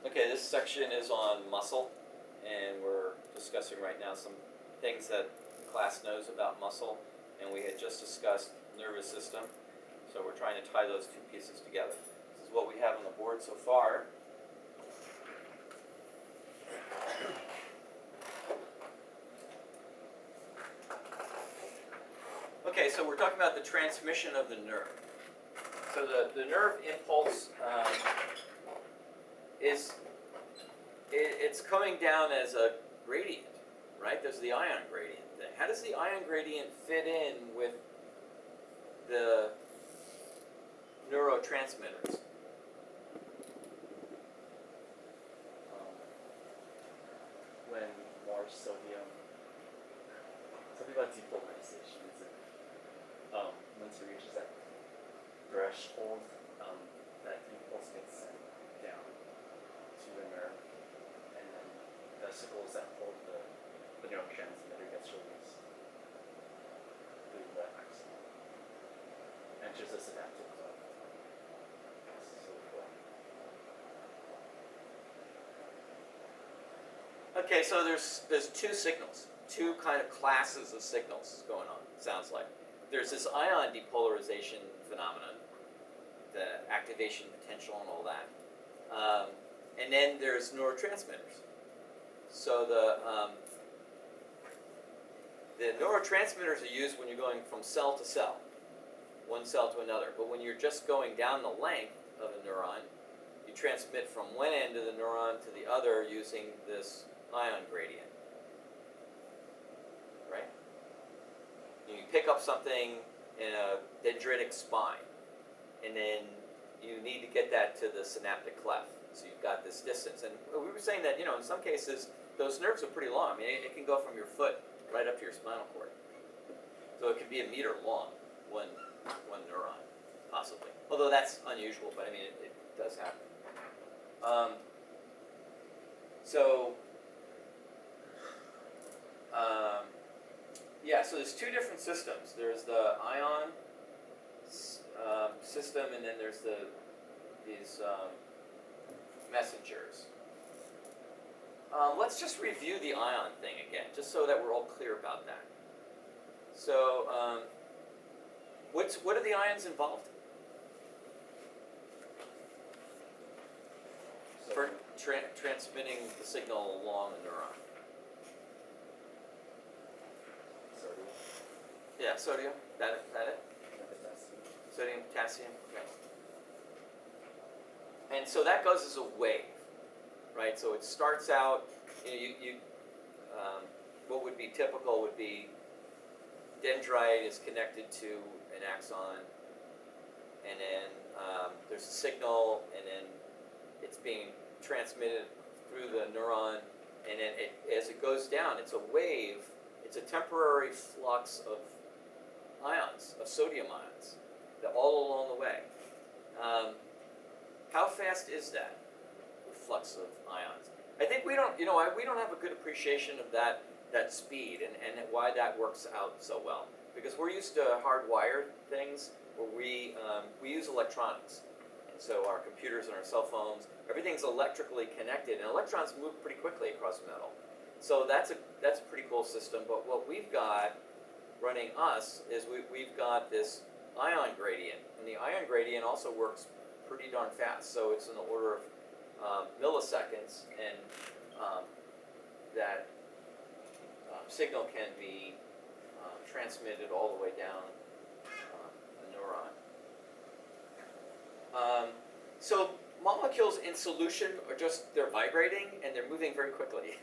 Okay, this section is on muscle, and we're discussing right now some things that the class knows about muscle, and we had just discussed nervous system, so we're trying to tie those two pieces together. This is what we have on the board so far. Okay, so we're talking about the transmission of the nerve. So the nerve impulse it's coming down as a gradient, right? There's the ion gradient thing. How does the ion gradient fit in with the neurotransmitters? When more sodium, something about depolarization, is it? Once it reaches that threshold, that impulse gets sent down to the nerve, and then vesicles that hold the neurotransmitter gets released through the axon. Enters the synaptic cleft. So Okay, so there's two signals, two kind of classes of signals going on, it sounds like. There's this ion depolarization phenomenon, the activation potential and all that. And then there's neurotransmitters. So the neurotransmitters are used when you're going from cell to cell, one cell to another. But when you're just going down the length of a neuron, you transmit from one end of the neuron to the other using this ion gradient, right? You pick up something in a dendritic spine, and then you need to get that to the synaptic cleft. So you've got this distance. And we were saying that, in some cases, those nerves are pretty long. I mean, it can go from your foot right up to your spinal cord. So it can be a meter long, one neuron, possibly. Although that's unusual, but I mean, it does happen. So there's two different systems. There's the ion system, and then there's these messengers. Let's just review the ion thing again, just so that we're all clear about that. So, what are the ions involved in? For transmitting the signal along the neuron. Sodium. Yeah, sodium. That it? Potassium. Sodium, potassium. Okay. And so that goes as a wave, right? So it starts out. What would be typical would be dendrite is connected to an axon, and then there's a signal, and then it's being transmitted through the neuron, and then as it goes down, it's a wave. It's a temporary flux of ions, of sodium ions, all along the way. How fast is that, the flux of ions? I think we don't have a good appreciation of that speed and why that works out so well. Because we're used to hardwired things where we use electronics. And so our computers and our cell phones, everything's electrically connected, and electrons move pretty quickly across metal. So that's a pretty cool system. But what we've got running us is we've got this ion gradient, and the ion gradient also works pretty darn fast. So it's in the order of milliseconds, and that signal can be transmitted all the way down the neuron. So molecules in solution they're vibrating and they're moving very quickly.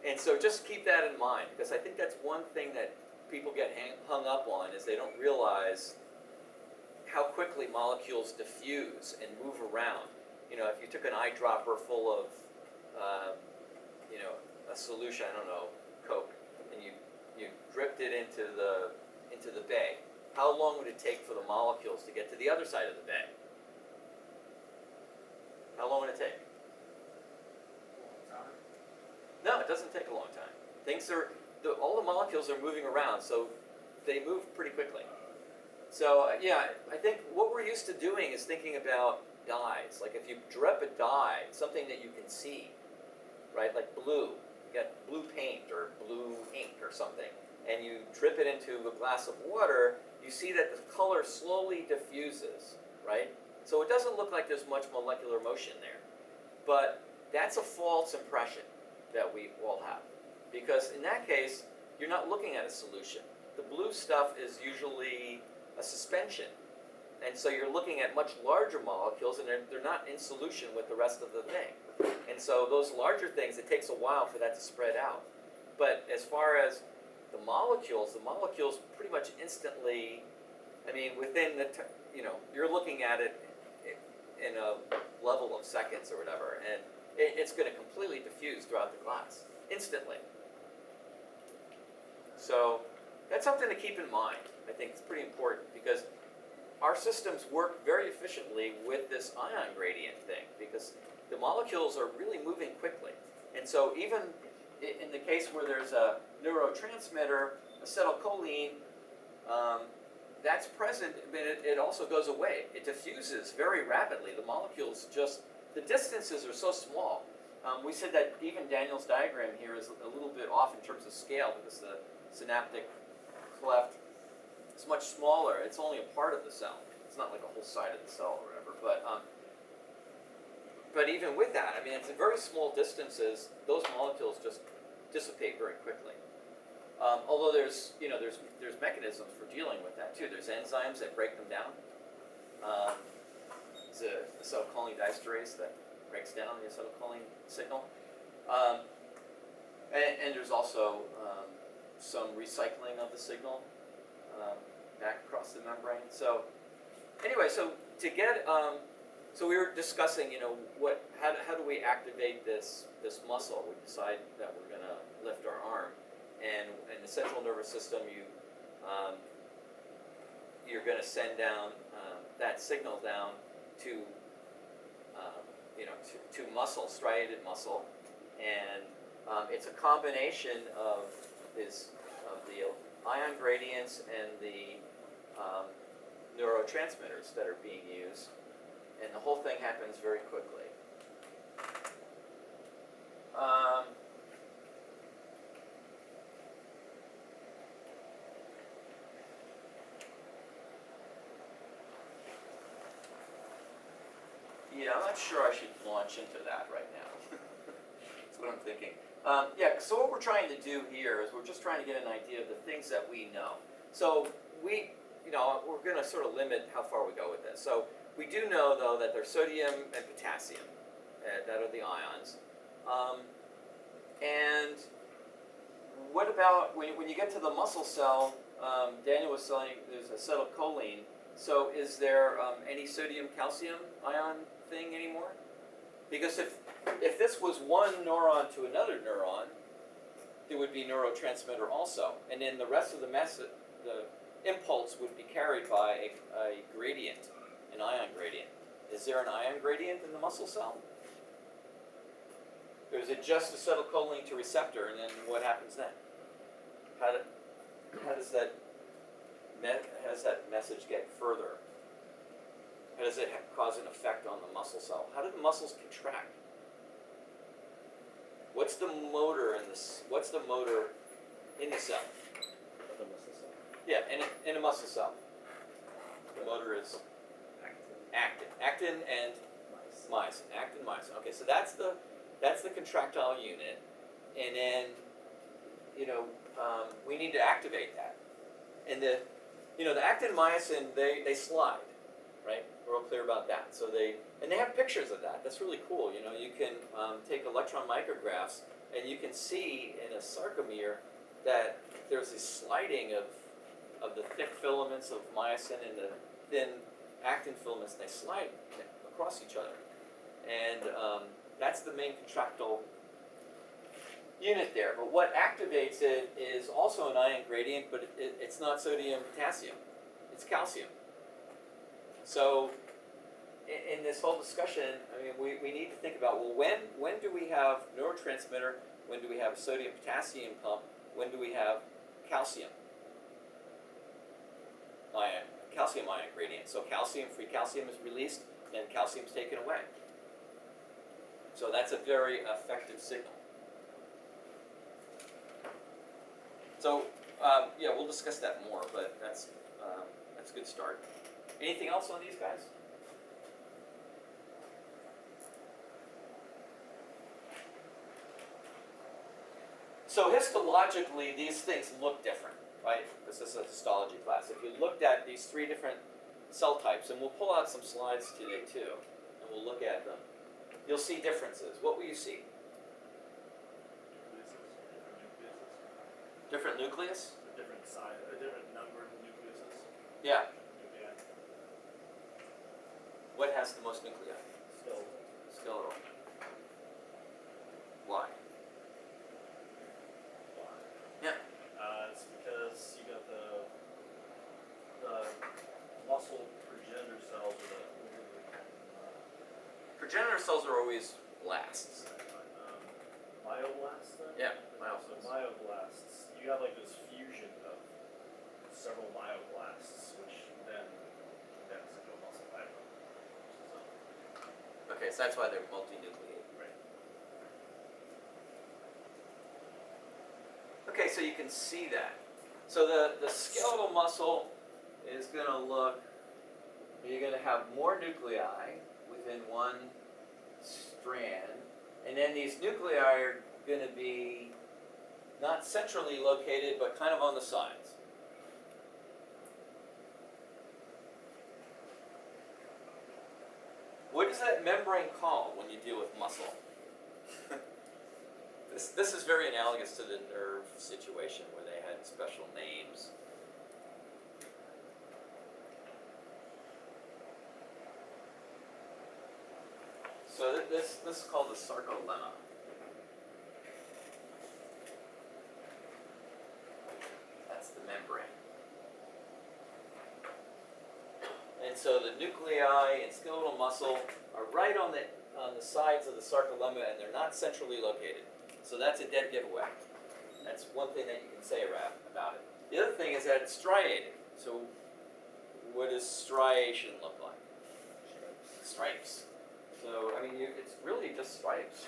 And so just keep that in mind, because I think that's one thing that people get hung up on, is they don't realize how quickly molecules diffuse and move around. If you took an eyedropper full of, a solution, I don't know, Coke, and you dripped it into the bay, how long would it take for the molecules to get to the other side of the bay? How long would it take? No, it doesn't take a long time. All the molecules are moving around, so they move pretty quickly. So yeah, I think what we're used to doing is thinking about dyes. Like if you drip a dye, something that you can see, right? Like blue, you got blue paint or blue ink or something, and you drip it into a glass of water, you see that the color slowly diffuses, right? So it doesn't look like there's much molecular motion there. But that's a false impression that we all have. Because in that case, you're not looking at a solution. The blue stuff is usually a suspension. And so you're looking at much larger molecules, and they're not in solution with the rest of the thing. And so those larger things, it takes a while for that to spread out. But as far as the molecules pretty much instantly, I mean, within the, you're looking at it in a level of seconds or whatever, and it's going to completely diffuse throughout the glass, instantly. So that's something to keep in mind. I think it's pretty important, because our systems work very efficiently with this ion gradient thing, because the molecules are really moving quickly. And so even in the case where there's a neurotransmitter, acetylcholine, that's present, but it also goes away. It diffuses very rapidly. The molecules the distances are so small. We said that even Daniel's diagram here is a little bit off in terms of scale, because the synaptic cleft is much smaller. It's only a part of the cell. It's not like a whole side of the cell or whatever. But even with that, I mean, it's in very small distances. Those molecules just dissipate very quickly. Although there's mechanisms for dealing with that too. There's enzymes that break them down. It's a acetylcholine diesterase that breaks down the acetylcholine signal. And there's also some recycling of the signal back across the membrane. So anyway, so to get so we were discussing, how do we activate this muscle? We decide that we're going to lift our arm, and in the central nervous system, you're going to send down that signal down to muscle, striated muscle, and it's a combination of the ion gradients and the neurotransmitters that are being used. And the whole thing happens very quickly. Yeah, I'm not sure I should launch into that right now. That's what I'm thinking. So what we're trying to do here is we're just trying to get an idea of the things that we know. So we're going to sort of limit how far we go with this. So we do know, though, that there's sodium and potassium, that are the ions. And what about when you get to the muscle cell? Daniel was saying there's acetylcholine. So is there any sodium-calcium ion thing anymore? Because if this was one neuron to another neuron, there would be neurotransmitter also, and then the rest of the impulse would be carried by a gradient, an ion gradient. Is there an ion gradient in the muscle cell? Or is it just acetylcholine to receptor, and then what happens then? How does that message get further? How does it cause an effect on the muscle cell? How do the muscles contract? What's the motor in the cell? Of the muscle cell. Yeah, in a muscle cell. The motor is actin. Actin and myosin. Actin, myosin. Okay, so that's the contractile unit, and then we need to activate that. And the actin myosin, they slide, right? We're all clear about that. So they have pictures of that. That's really cool. You can take electron micrographs, and you can see in a sarcomere that there's this sliding of the thick filaments of myosin and the thin actin filaments, and they slide across each other. And that's the main contractile unit there. But what activates it is also an ion gradient, but it's not sodium potassium. It's calcium. So in this whole discussion, I mean, we need to think about, well, when do we have neurotransmitter? When do we have a sodium potassium pump? When do we have calcium ion, calcium ion gradient. So free calcium is released, and calcium is taken away. So that's a very effective signal. So yeah, we'll discuss that more, but that's a good start. Anything else on these guys? So histologically, these things look different, right? This is a histology class. If you looked at these 3 different cell types, and we'll pull out some slides today too, and we'll look at them, you'll see differences. What will you see? Different nucleus? A different size, a different number of nucleuses. Yeah. Nuclei. What has the most nuclei? Skeletal. Why? Yeah. It's because you got the muscle progenitor cells or Progenitor cells are always blasts. myoblasts then? Yeah, So myoblasts, you have like this fusion of several myoblasts, which then condense into a muscle fiber. Okay, so that's why they're multinucleated. Right. Okay, so you can see that. So the skeletal muscle is going to look, you're going to have more nuclei within one strand, and then these nuclei are going to be not centrally located, but kind of on the sides. What is that membrane called when you deal with muscle? This is very analogous to the nerve situation where they had special names. So this is called the sarcolemma. That's the membrane. And so the nuclei and skeletal muscle are right on the sides of the sarcolemma, and they're not centrally located. So that's a dead giveaway. That's one thing that you can say about it. The other thing is that it's striated. So what does striation look like? Stripes. So, I mean, it's really just stripes.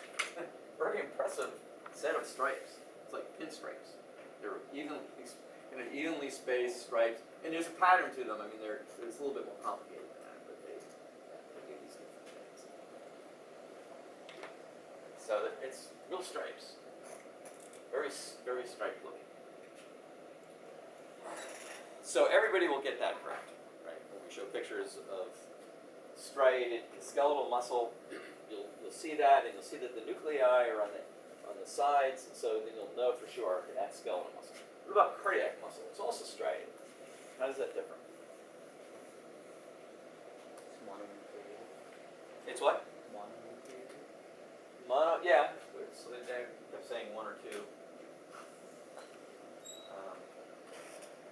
Very impressive set of stripes. It's like pinstripes. They're evenly spaced stripes, and there's a pattern to them. I mean, it's a little bit more complicated than that, but they do these different things. So it's real stripes. Very, very striped looking. So everybody will get that correct, right? When we show pictures of striated skeletal muscle, you'll see that, and you'll see that the nuclei are on the sides, so then you'll know for sure that's skeletal muscle. What about cardiac muscle? It's also striated. How does that differ? It's mononucleated. It's what? Mononucleated. Yeah. So they kept saying 1 or 2.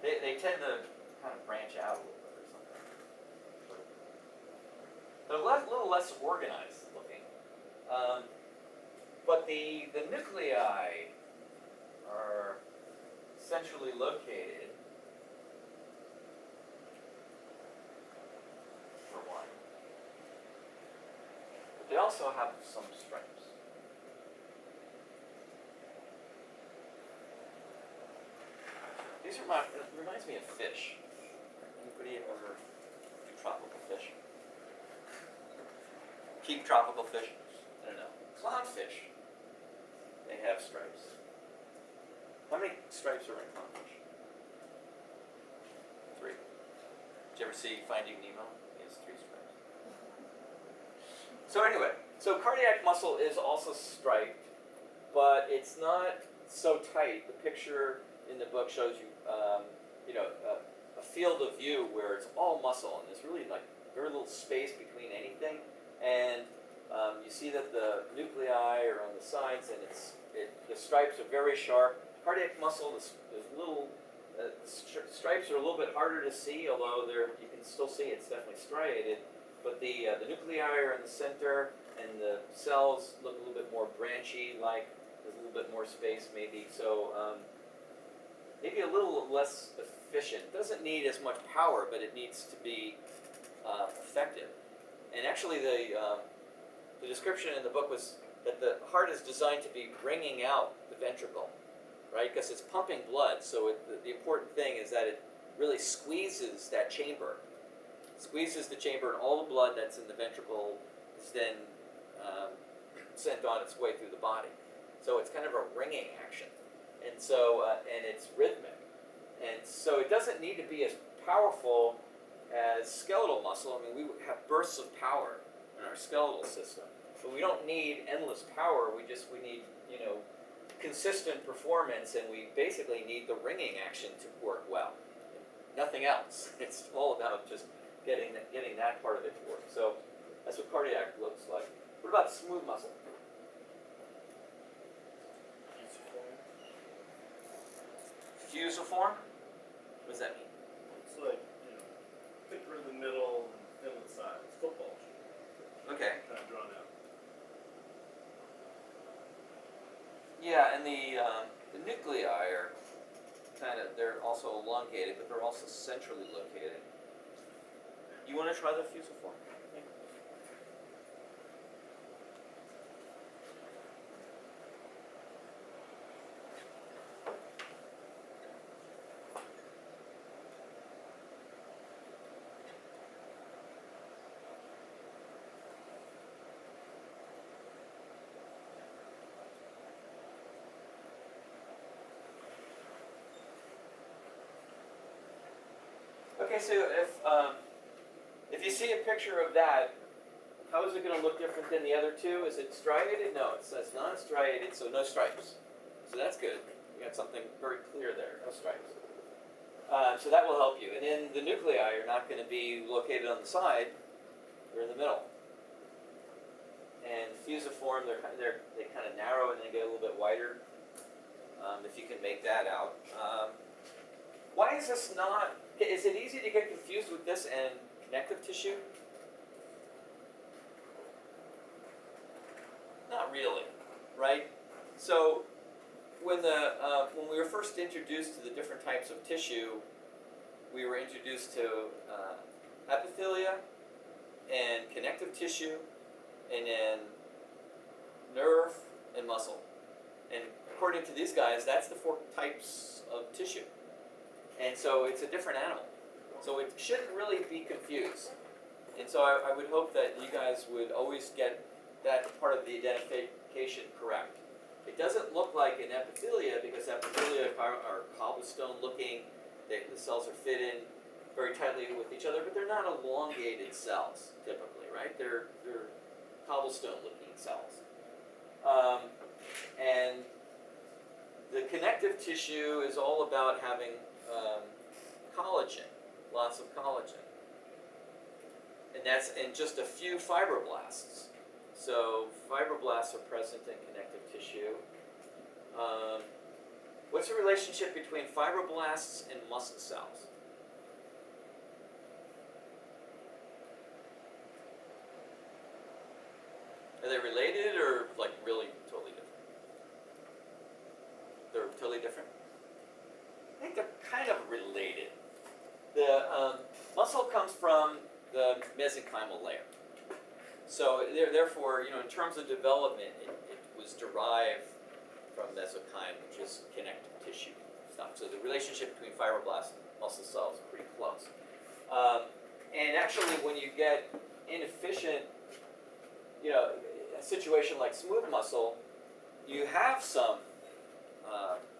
They tend to kind of branch out a little bit or something. They're a little less organized looking. But the nuclei are centrally located, for one. But they also have some stripes. It reminds me of fish. Anybody ever do tropical fish? Keep tropical fish? I don't know. Clownfish. They have stripes. How many stripes are in clownfish? 3. Did you ever see Finding Nemo? He has 3 stripes. So anyway, so cardiac muscle is also striped, but it's not so tight. The picture in the book shows you, a field of view where it's all muscle, and there's really like very little space between anything. And you see that the nuclei are on the sides, and the stripes are very sharp. Cardiac muscle, there's little stripes are a little bit harder to see, although you can still see it's definitely striated. But the nuclei are in the center, and the cells look a little bit more branchy, like there's a little bit more space maybe. So maybe a little less efficient efficient. It doesn't need as much power, but it needs to be effective. And actually, the description in the book was that the heart is designed to be wringing out the ventricle, right? Because it's pumping blood. So the important thing is that it really squeezes that chamber, squeezes the chamber, and all the blood that's in the ventricle is then sent on its way through the body. So it's kind of a ringing action, and so and it's rhythmic, and so it doesn't need to be as powerful as skeletal muscle. I mean, we have bursts of power in our skeletal system, but we don't need endless power. We need consistent performance, and we basically need the ringing action to work well. Nothing else. It's all about just getting that part of it to work. So that's what cardiac looks like. What about smooth muscle? Fusiform? What does that mean? It's like, thicker in the middle and thin on the sides. Football shape. Okay. Kind of drawn out. Yeah, and the nuclei are they're also elongated, but they're also centrally located. You want to try the fusiform? Okay, so if you see a picture of that, how is it going to look different than the other two? Is it striated? No, it's non-striated, so no stripes. So that's good. We got something very clear there, no stripes. So that will help you. And then the nuclei are not going to be located on the side; they're in the middle. And fusiform, they kind of narrow and then get a little bit wider. If you can make that out. Why is this not? Is it easy to get confused with this and connective tissue? Not really, right? So when we were first introduced to the different types of tissue, we were introduced to epithelia and connective tissue, and then nerve and muscle. And according to these guys, that's the 4 types of tissue. And so it's a different animal. So it shouldn't really be confused. And so I would hope that you guys would always get that part of the identification correct. It doesn't look like an epithelia because epithelia are cobblestone looking. The cells are fit in very tightly with each other, but they're not elongated cells typically, right? They're cobblestone looking cells. And the connective tissue is all about having collagen, lots of collagen. And that's in just a few fibroblasts. So fibroblasts are present in connective tissue. What's the relationship between fibroblasts and muscle cells? Are they related or like really totally different? They're totally different? I think they're kind of related. The muscle comes from the mesenchymal layer. So therefore, in terms of development, it was derived from mesenchyme, which is connective tissue stuff. So the relationship between fibroblasts and muscle cells is pretty close. And actually, when you get inefficient, a situation like smooth muscle, you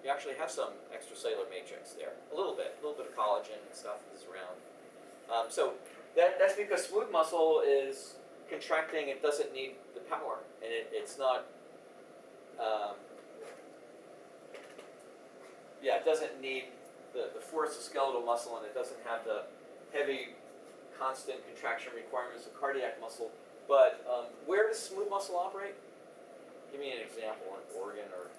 actually have some extracellular matrix there, a little bit of collagen and stuff is around. So that's because smooth muscle is contracting; it doesn't need the power, and it's not. It doesn't need the force of skeletal muscle, and it doesn't have the heavy, constant contraction requirements of cardiac muscle. But where does smooth muscle operate? Give me an example, an organ or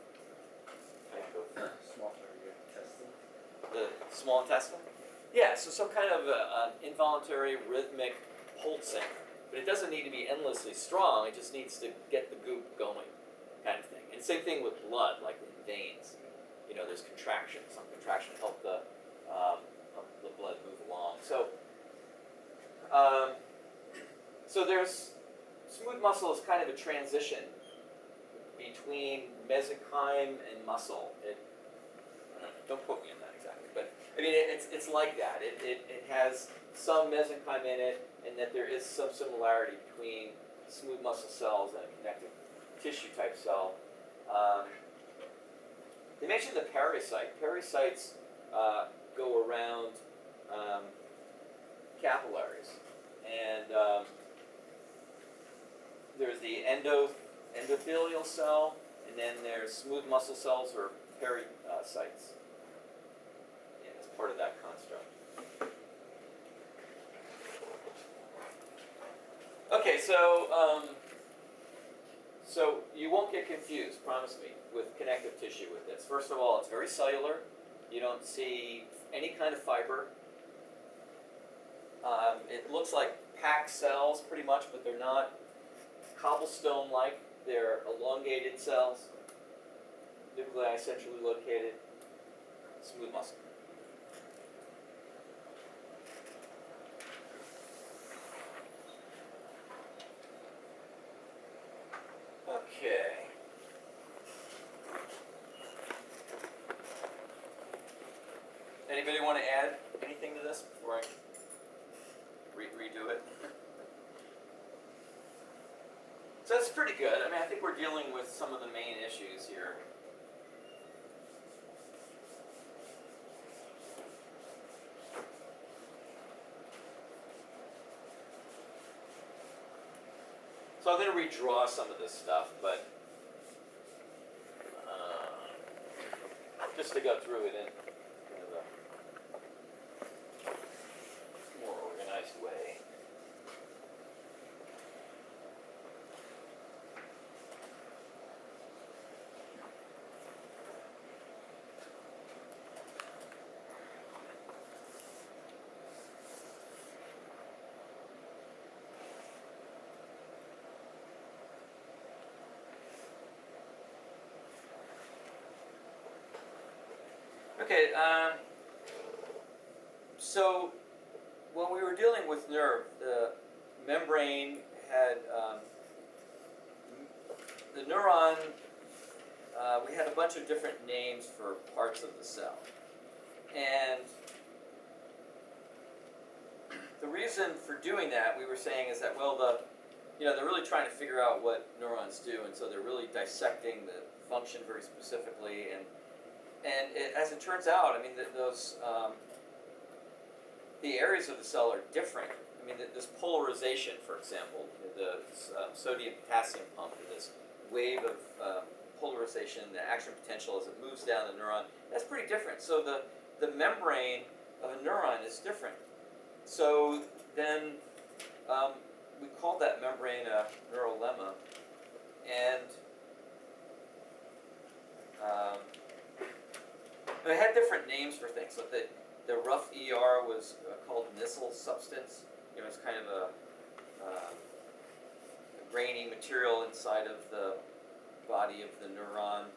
type of Small area intestine. the small intestine. Yeah, so some kind of involuntary rhythmic pulsing, but it doesn't need to be endlessly strong. It just needs to get the goop going, kind of thing. And same thing with blood, like in veins. There's contraction. Some contraction help the help the blood move along. So there's smooth muscle is kind of a transition between mesenchyme and muscle. Don't quote me on that exactly, but I mean it's like that. It has some mesenchyme in it, and that there is some similarity between smooth muscle cells and a connective tissue type cell. They mentioned the pericyte. Pericytes go around capillaries, and there's the endothelial cell, and then there's smooth muscle cells or pericytes. And it's part of that construct. Okay, so you won't get confused, promise me, with connective tissue with this. First of all, it's very cellular. You don't see any kind of fiber. It looks like packed cells pretty much, but they're not cobblestone-like. They're elongated cells, nuclei centrally located, smooth muscle. Okay. Anybody want to add anything to this before I redo it? So that's pretty good. I mean, I think we're dealing with some of the main issues here. So I'm going to redraw some of this stuff, but just to go through it in kind of a more organized way. Okay, so when we were dealing with nerve, the membrane had the neuron. We had a bunch of different names for parts of the cell, and the reason for doing that, we were saying, is that they're really trying to figure out what neurons do, and so they're really dissecting the function very specifically, and as it turns out, I mean, the areas of the cell are different. I mean, this polarization, for example, the sodium-potassium pump, this wave of polarization, the action potential as it moves down the neuron, that's pretty different. So the membrane of a neuron is different. So then we called that membrane a neurolemma, and they had different names for things. So the rough ER was called Nissl substance. You know, it's kind of a grainy material inside of the body of the neuron,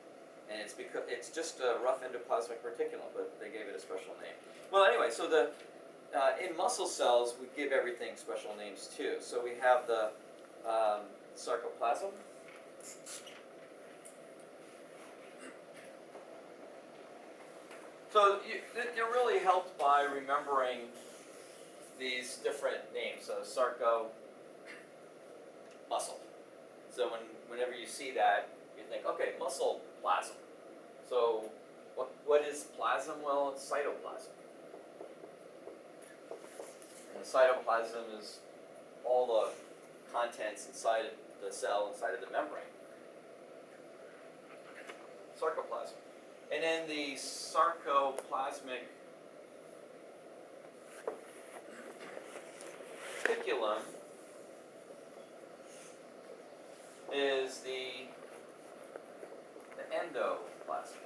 and it's just a rough endoplasmic reticulum, but they gave it a special name. Well, anyway, so in muscle cells we give everything special names too. So we have the sarcoplasm. So you're really helped by remembering these different names. So sarco, muscle. So whenever you see that, you think, okay, muscle plasm. So what is plasm? Well, it's cytoplasm. And the cytoplasm is all the contents inside of the cell, inside of the membrane. Sarcoplasm. And then the sarcoplasmic reticulum is the endoplasm.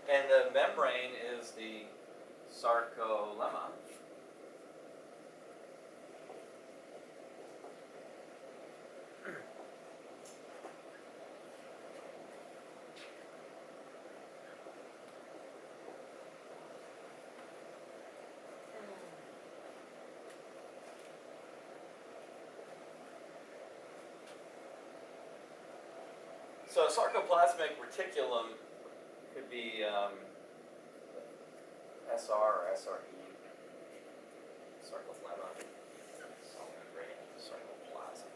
And the membrane is the sarcolemma. So sarcoplasmic reticulum could be SR or SRE, sarcoplasma, cell membrane, sarcoplasm.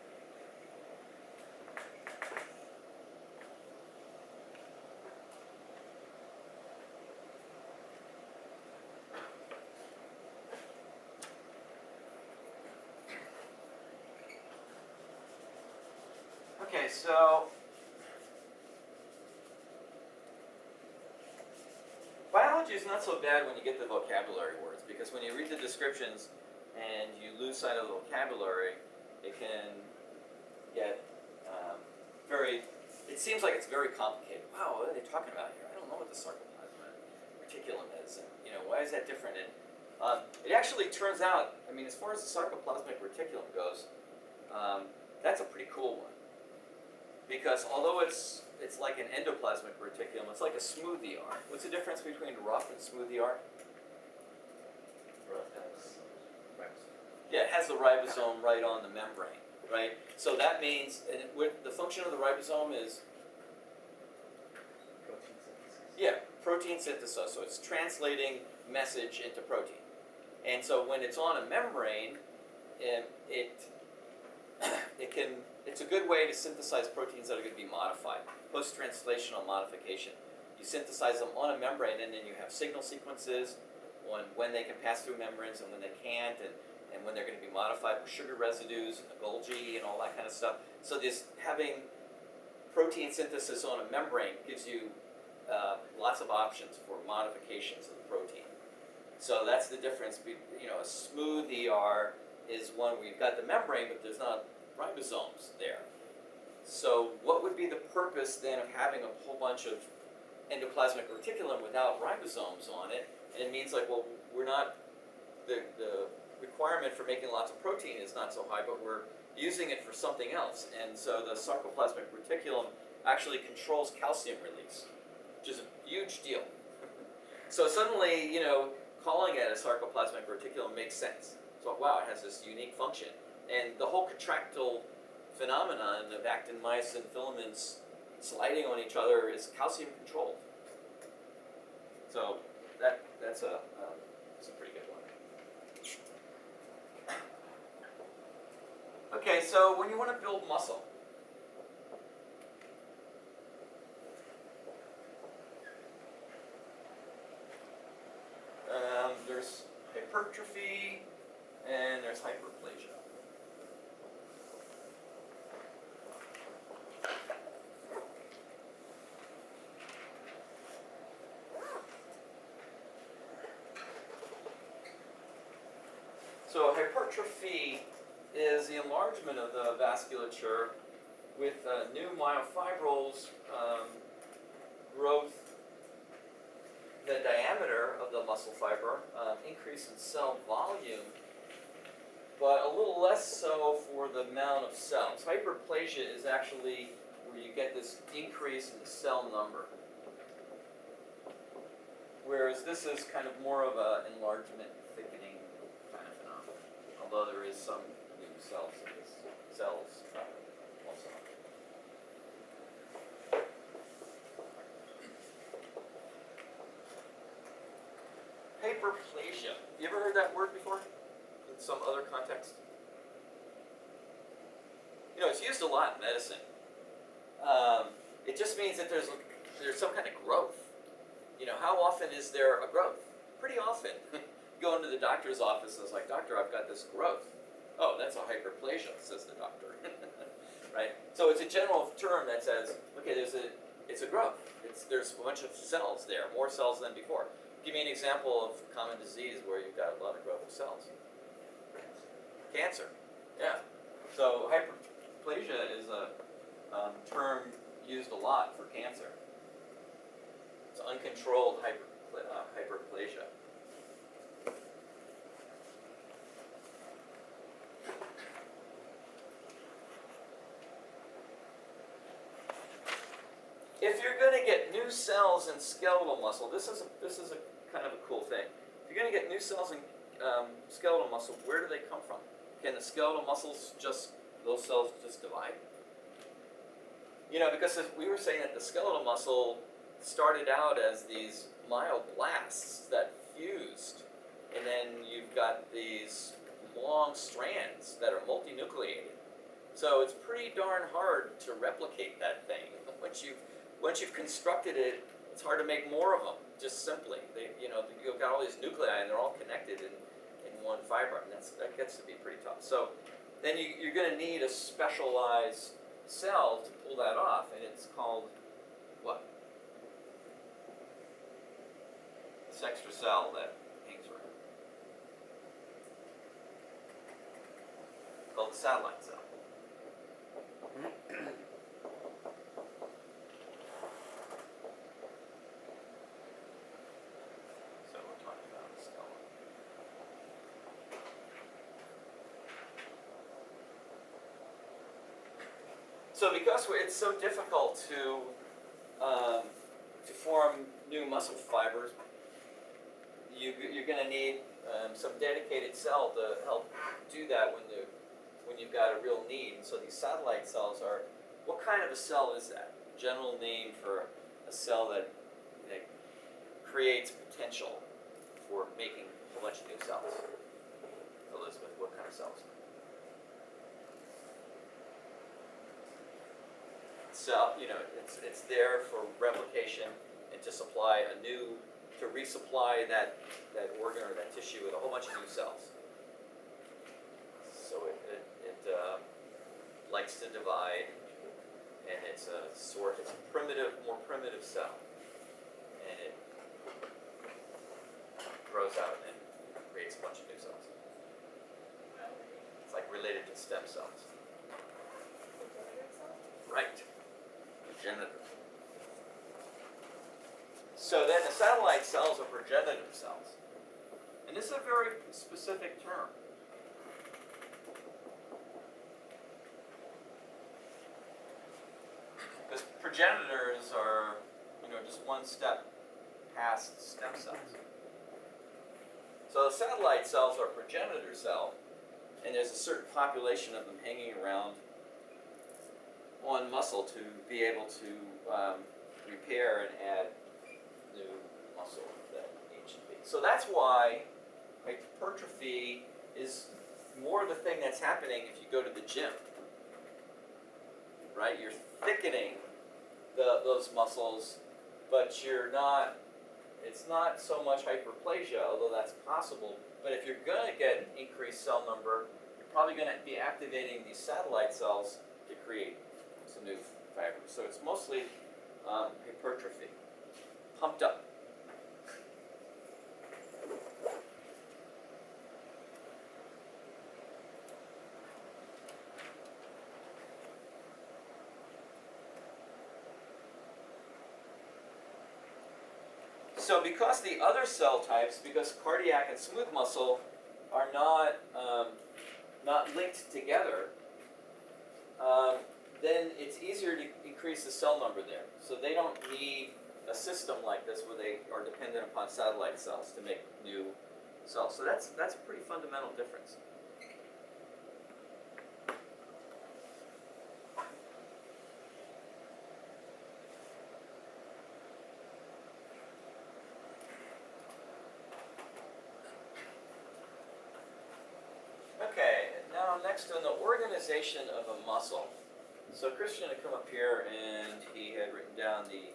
Okay, so biology is not so bad when you get the vocabulary words, because when you read the descriptions and you lose sight of the vocabulary, it can get it seems like it's very complicated. Wow, what are they talking about here? I don't know what the sarcoplasma reticulum is, and why is that different? And it actually turns out, I mean, as far as the sarcoplasmic reticulum goes, that's a pretty cool one. Because although it's like an endoplasmic reticulum, it's like a smoothie R. What's the difference between rough and smoothie R? Rough has ribosome. Yeah, it has the ribosome right on the membrane, right? So that means, and the function of the ribosome is, Protein synthesis. yeah, protein synthesis. So it's translating message into protein. And so when it's on a membrane, it's a good way to synthesize proteins that are going to be modified, post-translational modification. You synthesize them on a membrane, and then you have signal sequences on when they can pass through membranes and when they can't, and when they're going to be modified with sugar residues and the Golgi and all that kind of stuff. So this having protein synthesis on a membrane gives you lots of options for modifications of the protein. So that's the difference. A smooth ER is one where you've got the membrane, but there's not ribosomes there. So what would be the purpose then of having a whole bunch of endoplasmic reticulum without ribosomes on it? And it means like, well, we're not, the requirement for making lots of protein is not so high, but we're using it for something else. And so the sarcoplasmic reticulum actually controls calcium release, which is a huge deal. So suddenly, calling it a sarcoplasmic reticulum makes sense. So wow, it has this unique function. And the whole contractile phenomenon of actin, myosin filaments sliding on each other is calcium controlled. So that's a pretty good one. Okay, so when you want to build muscle, there's hypertrophy and there's hyperplasia. So hypertrophy is the enlargement of the vasculature with new myofibrils, growth, the diameter of the muscle fiber, increase in cell volume, but a little less so for the amount of cells. Hyperplasia is actually where you get this increase in the cell number, whereas this is kind of more of an enlargement, thickening kind of phenomenon, although there is some new cells in this also. Hyperplasia. You ever heard that word before? In some other context? It's used a lot in medicine. It just means that there's some kind of growth. How often is there a growth? Pretty often. You go into the doctor's office and it's like, doctor, I've got this growth. Oh, that's a hyperplasia, says the doctor. Right? So it's a general term that says, okay, it's a growth. There's a bunch of cells there, more cells than before. Give me an example of common disease where you've got a lot of growth of cells. Cancer. Yeah. So hyperplasia is a term used a lot for cancer. It's uncontrolled hyperplasia. If you're going to get new cells in skeletal muscle, this is a kind of a cool thing. If you're going to get new cells in skeletal muscle, where do they come from? Can the skeletal muscles those cells just divide? You know, because as we were saying that the skeletal muscle started out as these myoblasts that fused, and then you've got these long strands that are multinucleated. So it's pretty darn hard to replicate that thing. Once you've constructed it, it's hard to make more of them. Just simply, you've got all these nuclei and they're all connected in one fiber, and that gets to be pretty tough. So then you're going to need a specialized cell to pull that off, and it's called what? This extra cell that hangs around. Called the satellite cell. So we're talking about the skeleton. So because it's so difficult to form new muscle fibers, you're going to need some dedicated cell to help do that when you've got a real need. And so these satellite cells are, what kind of a cell is that? General name for a cell that creates potential for making a bunch of new cells. Elizabeth, what kind of cells? Cell, it's there for replication and to resupply that organ or that tissue with a whole bunch of new cells. So it likes to divide, and it's a more primitive cell, and it grows out and creates a bunch of new cells. It's like related to stem cells. Right. Progenitor. So then the satellite cells are progenitor cells. And this is a very specific term. Because progenitors are, just one step past stem cells. So the satellite cells are progenitor cell, and there's a certain population of them hanging around on muscle to be able to repair and add new muscle that needs to be. So that's why hypertrophy is more the thing that's happening if you go to the gym. Right? You're thickening those muscles, but it's not so much hyperplasia, although that's possible. But if you're going to get increased cell number, you're probably going to be activating these satellite cells to create some new fibers. So it's mostly hypertrophy, pumped up. So because the other cell types, because cardiac and smooth muscle are not linked together, then it's easier to increase the cell number there. So they don't need a system like this where they are dependent upon satellite cells to make new cells. So that's a pretty fundamental difference. Okay, now next on the organization of a muscle. So Christian had come up here and he had written down the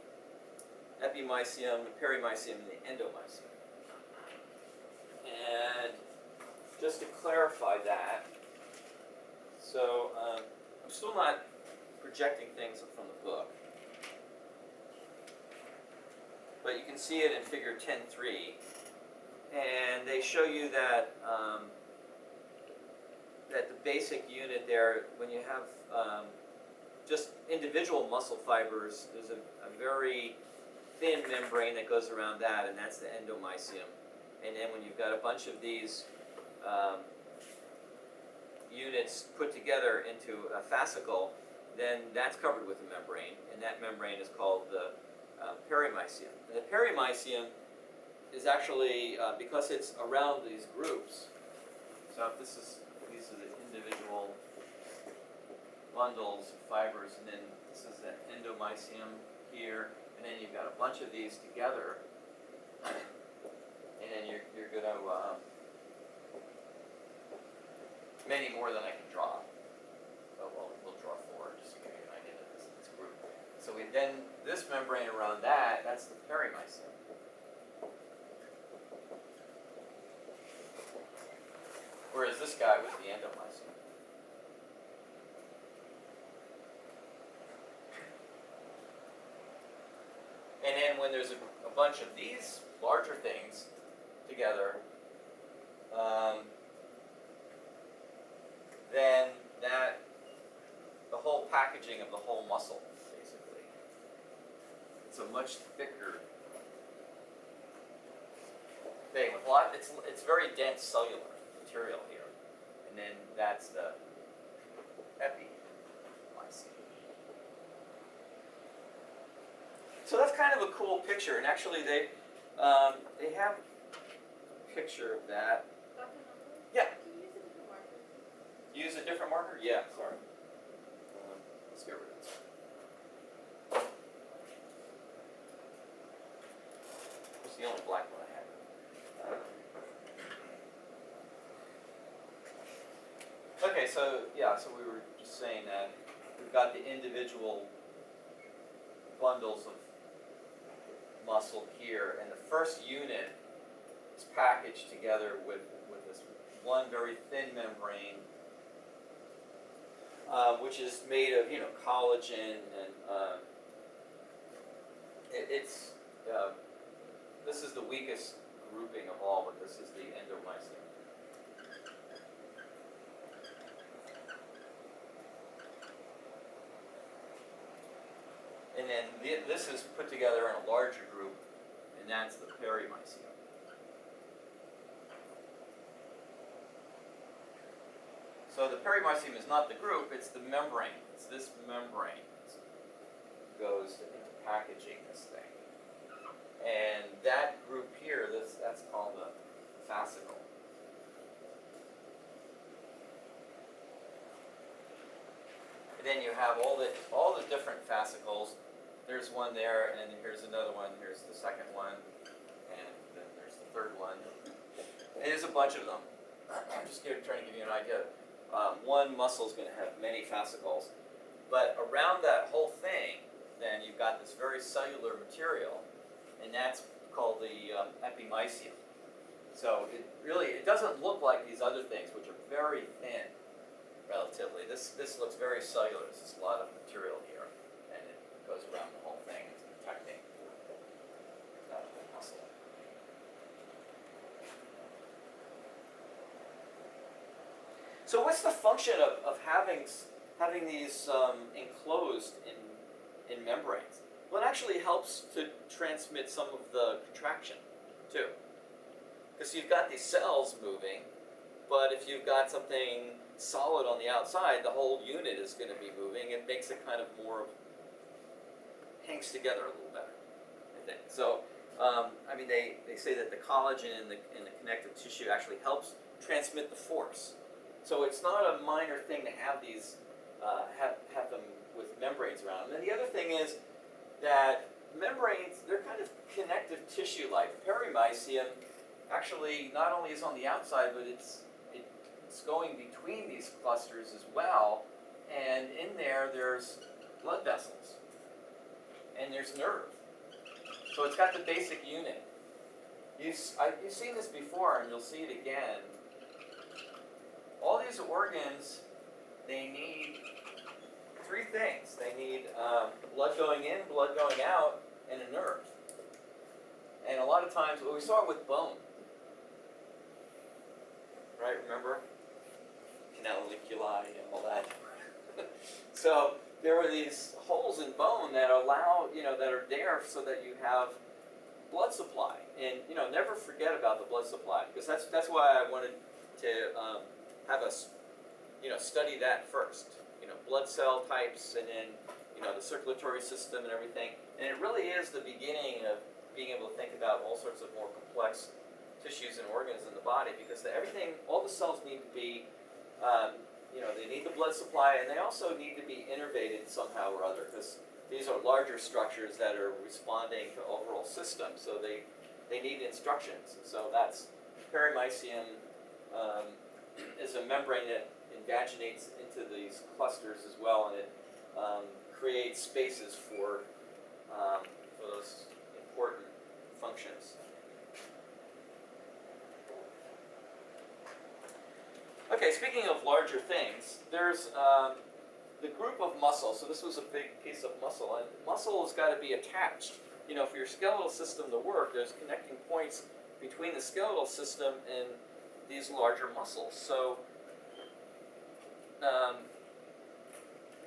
epimysium, the perimysium, and the endomysium. And just to clarify that, so I'm still not projecting things from the book, but you can see it in figure 10.3, and they show you that that the basic unit there, when you have just individual muscle fibers, there's a very thin membrane that goes around that, and that's the endomysium. And then when you've got a bunch of these units put together into a fascicle, then that's covered with a membrane, and that membrane is called the perimysium. And the perimysium is actually, because it's around these groups, so if these are the individual bundles of fibers, and then This is the endomysium here, and then you've got a bunch of these together, and then you're going to many more than I can draw. So we'll draw 4 just to give you an idea of this group. So we then this membrane around that's the perimysium. Whereas this guy was the endomysium. And then when there's a bunch of these larger things together, then the whole packaging of the whole muscle, basically. It's a much thicker thing with it's very dense cellular material here. And then that's the epimysium. So that's kind of a cool picture, and actually they have a picture of that. Dr. Numbers? Yeah. Can you use a different marker? Use a different marker? Yeah, sorry. Let's get rid of this. It's the only black one I have. Okay, so we were just saying that we've got the individual bundles of muscle here, and the first unit is packaged together with this one very thin membrane, which is made of collagen, and this is the weakest grouping of all, but this is the endomysium. And then this is put together in a larger group, and that's the perimysium. So the perimysium is not the group, it's the membrane. It's this membrane that goes into packaging this thing. And that group here, that's called the fascicle. And then you have all the different fascicles. There's one there, and here's another one. Here's the second one, and then there's the third one. And there's a bunch of them. I'm just trying to give you an idea. One muscle is going to have many fascicles, but around that whole thing, then you've got this very cellular material, and that's called the epimysium. So it doesn't look like these other things, which are very thin, relatively. This looks very cellular. There's a lot of material here, and it goes around the whole thing. It's protecting the muscle. So what's the function of having these enclosed in membranes? Well, it actually helps to transmit some of the contraction, too. Because you've got these cells moving, but if you've got something solid on the outside, the whole unit is going to be moving. It makes it kind of more, hangs together a little better, I think. So, they say that the collagen in the connective tissue actually helps transmit the force. So it's not a minor thing to have these, have them with membranes around them. And the other thing is that membranes, they're kind of connective tissue-like. Perimysium actually not only is on the outside, but it's going between these clusters as well. And in there's blood vessels, and there's nerve. So it's got the basic unit. You've seen this before, and you'll see it again. All these organs, they need 3 things. They need blood going in, blood going out, and a nerve. And a lot of times, well, we saw it with bone. Right, remember? Canaliculi and all that. So there are these holes in bone that allow, that are there so that you have blood supply. And, never forget about the blood supply, because that's why I wanted to have us, study that first. Blood cell types, and then, the circulatory system and everything. And it really is the beginning of being able to think about all sorts of more complex tissues and organs in the body, because all the cells need to be they need the blood supply, and they also need to be innervated somehow or other, because these are larger structures that are responding to overall systems, so they need instructions. So that's perimycium is a membrane that invaginates into these clusters as well, and it creates spaces for those important functions. Okay, speaking of larger things, there's the group of muscle. So this was a big piece of muscle, and muscle has got to be attached. For your skeletal system to work, there's connecting points between the skeletal system and these larger muscles. So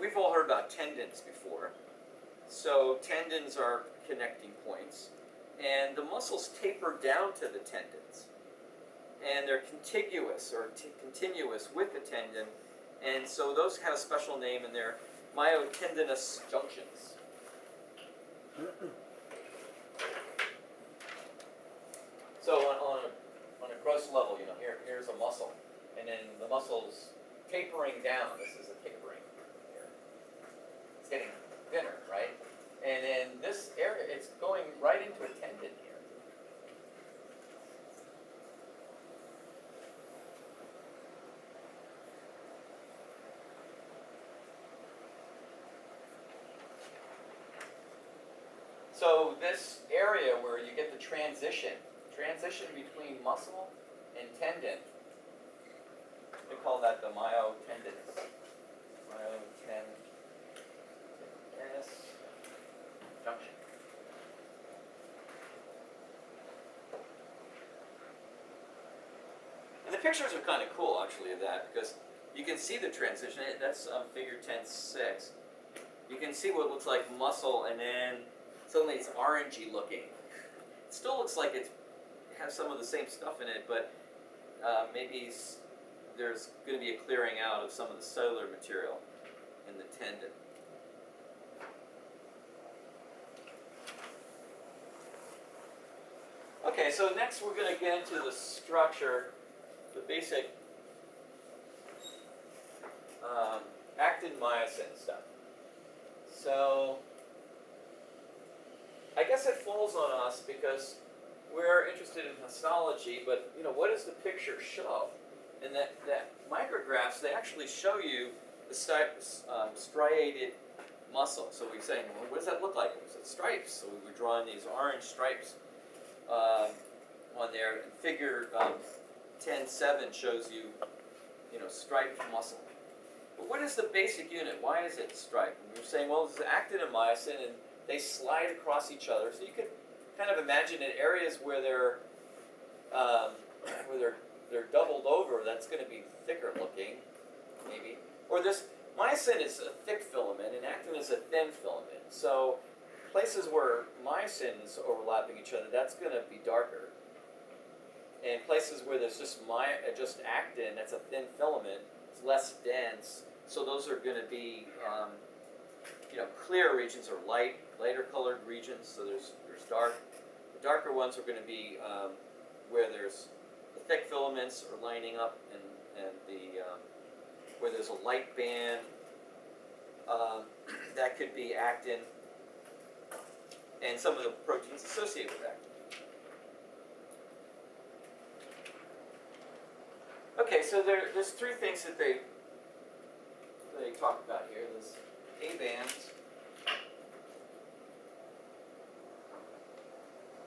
we've all heard about tendons before. So tendons are connecting points, and the muscles taper down to the tendons, and they're contiguous or continuous with the tendon, and so those have a special name, and they're myotendinous junctions. So on a gross level, here's a muscle, and then the muscle's tapering down. This is a tapering here. It's getting thinner, right? And in this area, it's going right into a tendon here. So this area where you get the transition between muscle and tendon, they call that the myotendinous. Myotendinous junction. And the pictures are kind of cool, actually, of that, because you can see the transition. That's figure 10.6. You can see what looks like muscle, and then suddenly it's orangey looking. It still looks like it has some of the same stuff in it, but maybe there's going to be a clearing out of some of the cellular material in the tendon. Okay, so next we're going to get into the structure, the basic actin-myosin stuff. So I guess it falls on us because we're interested in histology, but what does the picture show? And that micrographs, they actually show you the striated muscle. So we're saying, well, what does that look like? It was stripes. So we were drawing these orange stripes on there. And figure 10.7 shows you, striped muscle. But what is the basic unit? Why is it striped? And we're saying, well, it's actin and myosin, and they slide across each other. So you could kind of imagine in areas where they're doubled over, that's going to be thicker looking, maybe. Or this myosin is a thick filament, and actin is a thin filament. So places where myosin is overlapping each other, that's going to be darker. And places where there's just actin, that's a thin filament, it's less dense. So those are going to be clear regions or lighter colored regions. So there's dark. The darker ones are going to be where there's the thick filaments are lining up, and the where there's a light band. That could be actin, and some of the proteins associated with actin. Okay, so there's three things that they talk about here. There's A bands,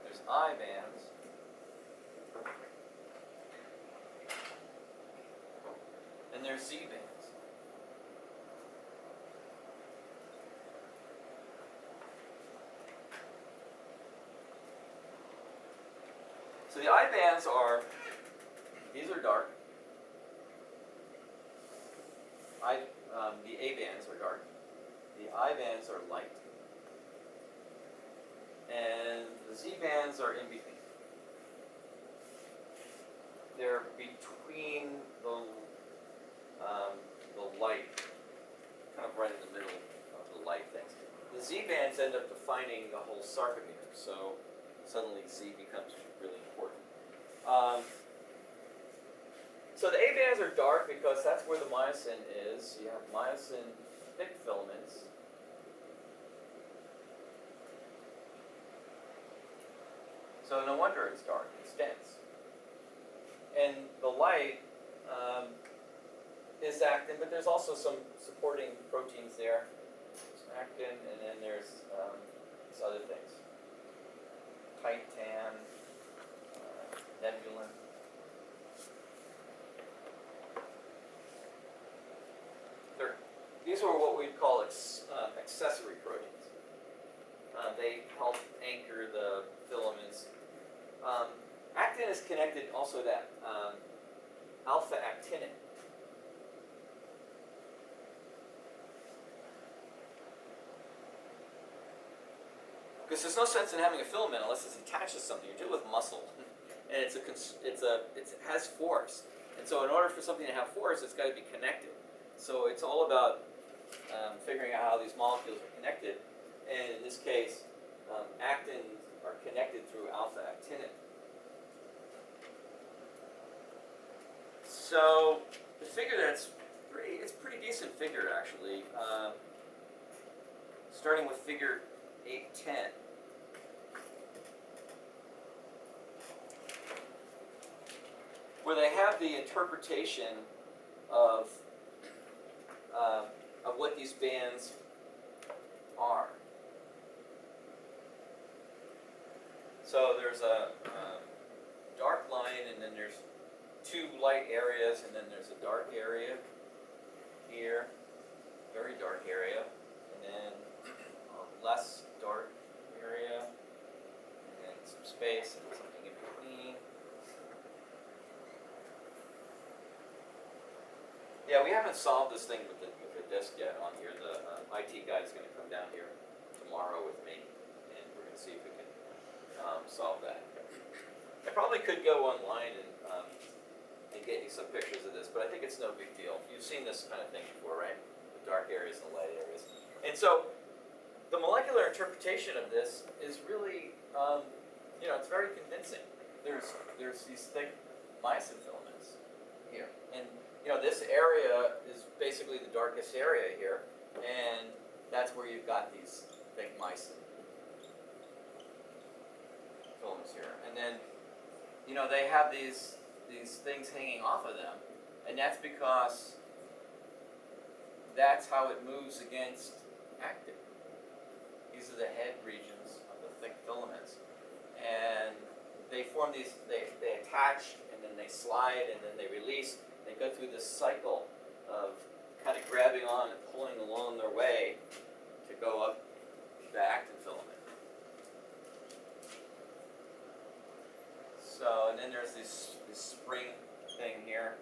there's I bands, and there's Z bands. So the I bands these are dark. The A bands are dark. The I bands are light. And the Z bands are in between. They're between the light, kind of right in the middle of the light things. The Z bands end up defining the whole sarcomere, so suddenly Z becomes really important. So the A bands are dark because that's where the myosin is. You have myosin thick filaments. So no wonder it's dark, it's dense. And the light is actin, but there's also some supporting proteins there. There's actin, and then there's these other things. Titan, nebulin. These are what we'd call accessory proteins. They help anchor the filaments. Actin is connected also to alpha-actinin. Because there's no sense in having a filament unless it's attached to something. You're dealing with muscle, and it has force. And so in order for something to have force, it's got to be connected. So it's all about figuring out how these molecules are connected. And in this case, actins are connected through alpha-actinin. So the figure it's a pretty decent figure actually. Starting with figure 810. Where they have the interpretation of what these bands are. So there's a dark line, and then there's two light areas, and then there's a dark area here, very dark area, and then a less dark area, and then some space and something in between. Yeah, we haven't solved this thing with the disk yet on here. The IT guy is going to come down here tomorrow with me, and we're going to see if we can solve that. I probably could go online and get you some pictures of this, but I think it's no big deal. You've seen this kind of thing before, right? The dark areas and the light areas. And so the molecular interpretation of this is really, it's very convincing. There's these thick myosin filaments here, and this area is basically the darkest area here, and that's where you've got these thick myosin filaments here. And then, they have these things hanging off of them, and that's because that's how it moves against actin. These are the head regions of the thick filaments, and they form these. They attach, and then they slide, and then they release. They go through this cycle of kind of grabbing on and pulling along their way to go up the actin filament. So, and then there's this spring thing here.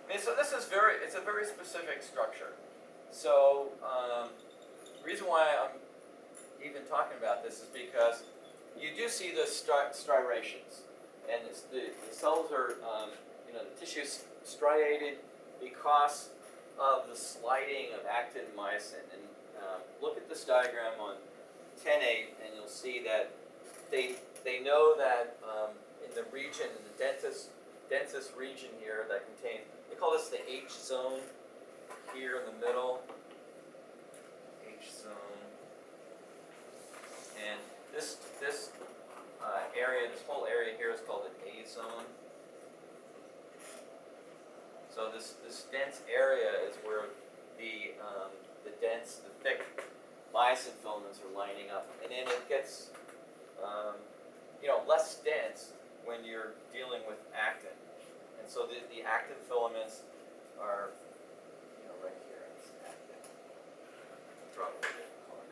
I mean, so this is it's a very specific structure. So, the reason why I'm even talking about this is because you do see the striations. And the cells are, the tissue is striated because of the sliding of actin and myosin. And look at this diagram on 10.8, and you'll see that they know that in the region, in the densest region here that contains, they call this the H zone here in the middle. H zone. And this area, this whole area here is called an A zone. So this dense area is where the thick myosin filaments are lining up, and then it gets less dense when you're dealing with actin. And so the actin filaments are right here. It's actin. Draw it a different color.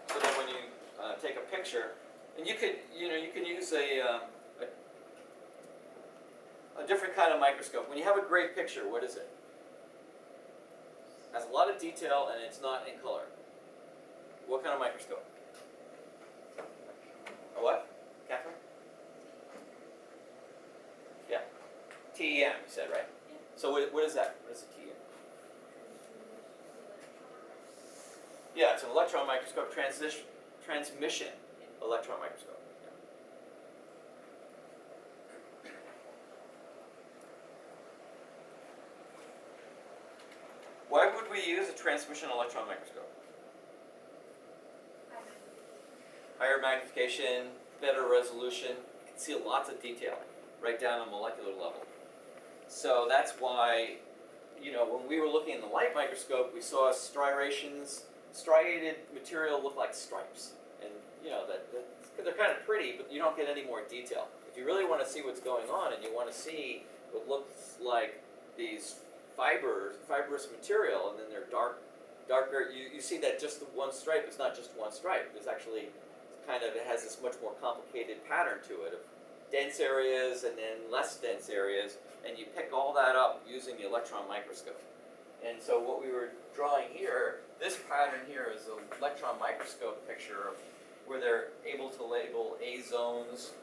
So that when you take a picture, and you can use a different kind of microscope. When you have a great picture, what is it? It has a lot of detail and it's not in color. What kind of microscope? A what? you said, right? Yeah. So what is that? What is the T in? Yeah, it's an electron microscope, transmission electron microscope. Yeah. Why would we use a transmission electron microscope? Higher magnification, better resolution, you can see lots of detail, right down on molecular level. So that's why, when we were looking in the light microscope, we saw striated material look like stripes. And, they're kind of pretty, but you don't get any more detail. If you really want to see what's going on and you want to see what looks like these fibrous material, and then they're darker, you see that just the one stripe is not just one stripe. There's actually it has this much more complicated pattern to it of dense areas and then less dense areas, and you pick all that up using the electron microscope. And so what we were drawing here, this pattern here is an electron microscope picture of where they're able to label A zones,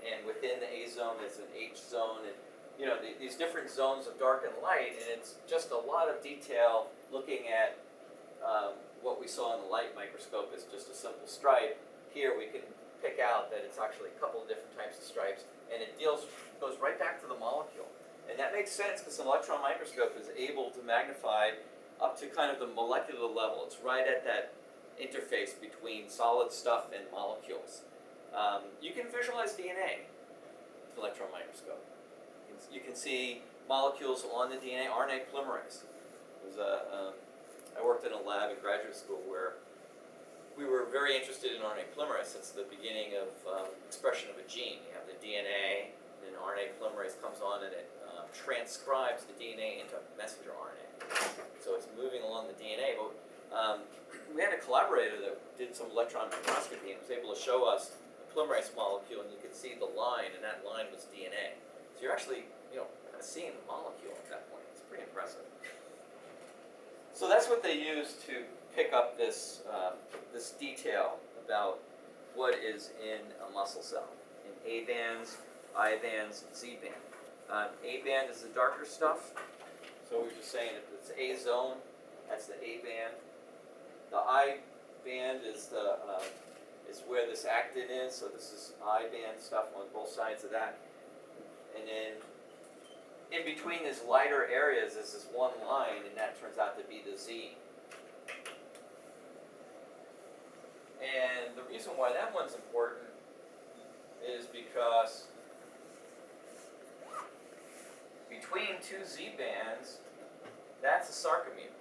and within the A zone is an H zone, and these different zones of dark and light, and it's just a lot of detail looking at what we saw in the light microscope is just a simple stripe. Here we can pick out that it's actually a couple of different types of stripes, and it goes right back to the molecule. And that makes sense because an electron microscope is able to magnify up to kind of the molecular level. It's right at that interface between solid stuff and molecules. You can visualize DNA with an electron microscope. You can see molecules on the DNA, RNA polymerase. I worked in a lab in graduate school where we were very interested in RNA polymerase since the beginning of expression of a gene. You have the DNA, and then RNA polymerase comes on and it transcribes the DNA into messenger RNA. So it's moving along the DNA. But we had a collaborator that did some electron microscopy and was able to show us the polymerase molecule, and you could see the line, and that line was DNA. So you're actually, kind of seeing the molecule at that point. It's pretty impressive. So that's what they use to pick up this detail about what is in a muscle cell in A bands, I bands, and Z band. A band is the darker stuff. So we were just saying if it's A zone, that's the A band. The I band is is where this actin is. So this is I band stuff on both sides of that. And then in between these lighter areas is this one line, and that turns out to be the Z. And the reason why that one's important is because between two Z bands, that's a sarcomere.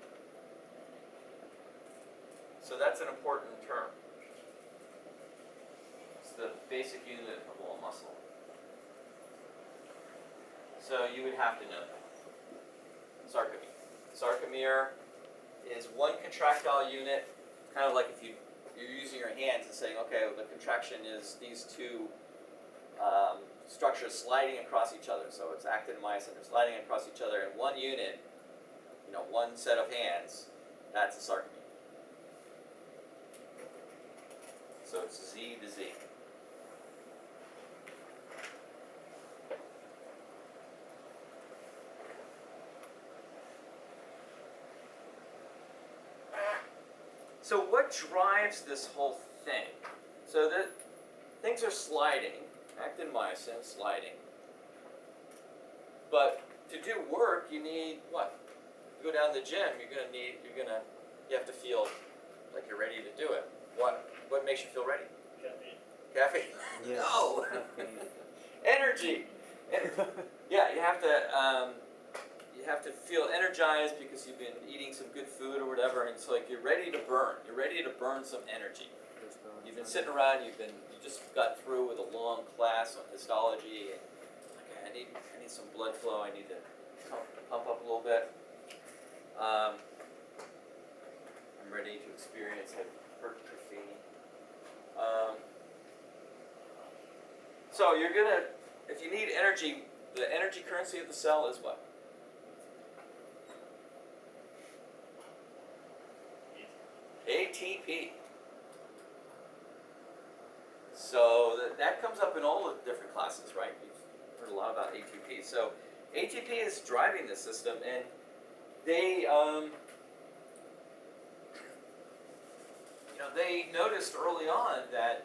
So that's an important term. It's the basic unit of all muscle. So you would have to know that. Sarcomere. Sarcomere is one contractile unit, kind of like if you're using your hands and saying, okay, well, the contraction is these two structures sliding across each other. So it's actin and myosin, they're sliding across each other in one unit, one set of hands. That's a sarcomere. So it's Z to Z. So what drives this whole thing? So that things are sliding, actin myosin sliding. But to do work, you need what? You go down to the gym, you have to feel like you're ready to do it. What makes you feel ready? Caffeine. Caffeine? Yes. No. Energy. Yeah, you have to feel energized because you've been eating some good food or whatever, and so you're ready to burn. You're ready to burn some energy. You've been sitting around. You just got through with a long class on histology, and I need some blood flow. I need to pump up a little bit. I'm ready to experience hypertrophy. So if you need energy, the energy currency of the cell is what? ATP. So that comes up in all the different classes, right? We've heard a lot about ATP. So ATP is driving the system, and they, they noticed early on that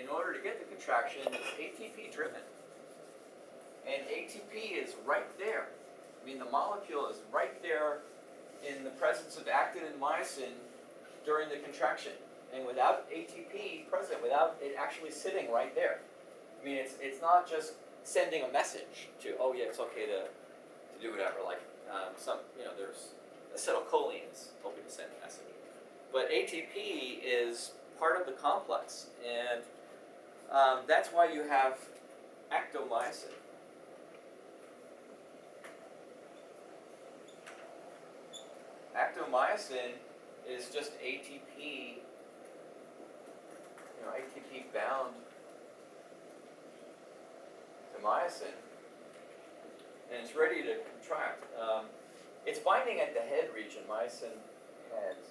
in order to get the contraction, it's ATP driven. And ATP is right there. I mean, the molecule is right there in the presence of actin and myosin during the contraction. And without ATP present, without it actually sitting right there, I mean, it's not just sending a message to, oh yeah, it's okay to do whatever. Like there's acetylcholine is hoping to send a message. But ATP is part of the complex, and that's why you have actomyosin. Actomyosin is just ATP, ATP bound to myosin, and it's ready to contract. It's binding at the head region, myosin heads.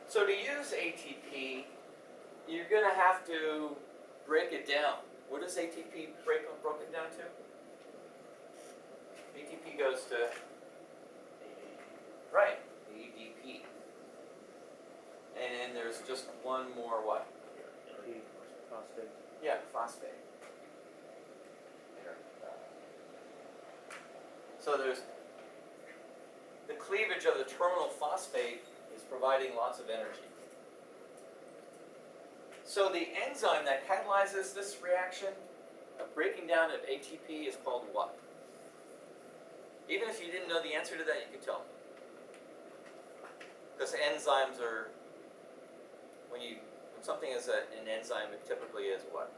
So to use ATP, you're going to have to break it down. What does ATP broken down to? ATP goes to, right, ADP. And then there's just one more what? Phosphate. Yeah, phosphate. So there's the cleavage of the terminal phosphate is providing lots of energy. So the enzyme that catalyzes this reaction of breaking down of ATP is called what? Even if you didn't know the answer to that, you could tell me. Because enzymes are, when something is an enzyme, it typically is what?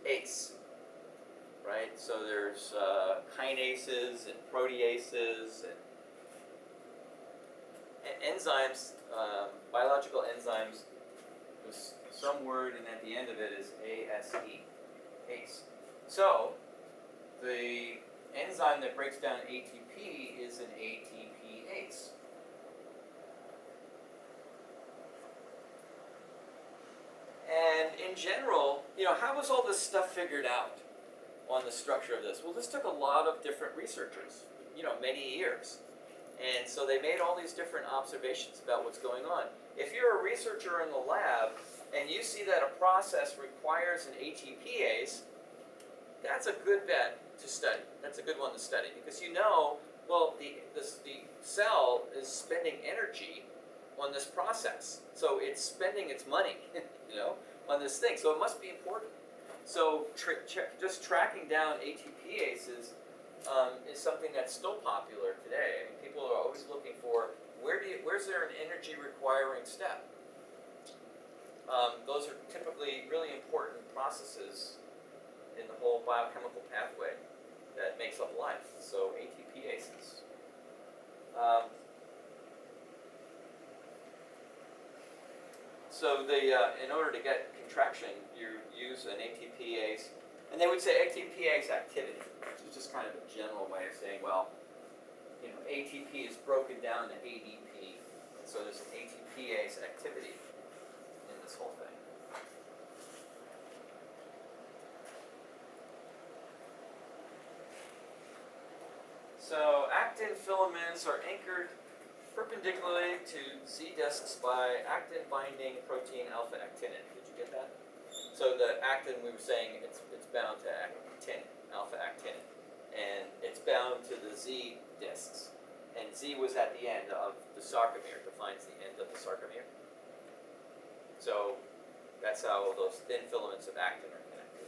ACE. Right? So there's kinases and proteases and enzymes, biological enzymes, with some word, and at the end of it is ASE, ACE. So the enzyme that breaks down ATP is an ATPase. And in general, how was all this stuff figured out on the structure of this? Well, this took a lot of different researchers, many years. And so they made all these different observations about what's going on. If you're a researcher in the lab and you see that a process requires an ATPase, that's a good bet to study. That's a good one to study because the cell is spending energy on this process. So it's spending its money, on this thing. So it must be important. So just tracking down ATPases is something that's still popular today. I mean, people are always looking for where's there an energy requiring step. Those are typically really important processes in the whole biochemical pathway that makes up life. So ATPases. So in order to get contraction, you use an ATPase, and they would say ATPase activity, which is just kind of a general way of saying, well, ATP is broken down to ADP, and so there's an ATPase activity in this whole thing. So actin filaments are anchored perpendicularly to Z discs by actin-binding protein alpha-actinin. Did you get that? So the actin, we were saying, it's bound to actinin, alpha-actinin, and it's bound to the Z discs. And Z was at the end of the sarcomere, defines the end of the sarcomere. So that's how those thin filaments of actin are connected.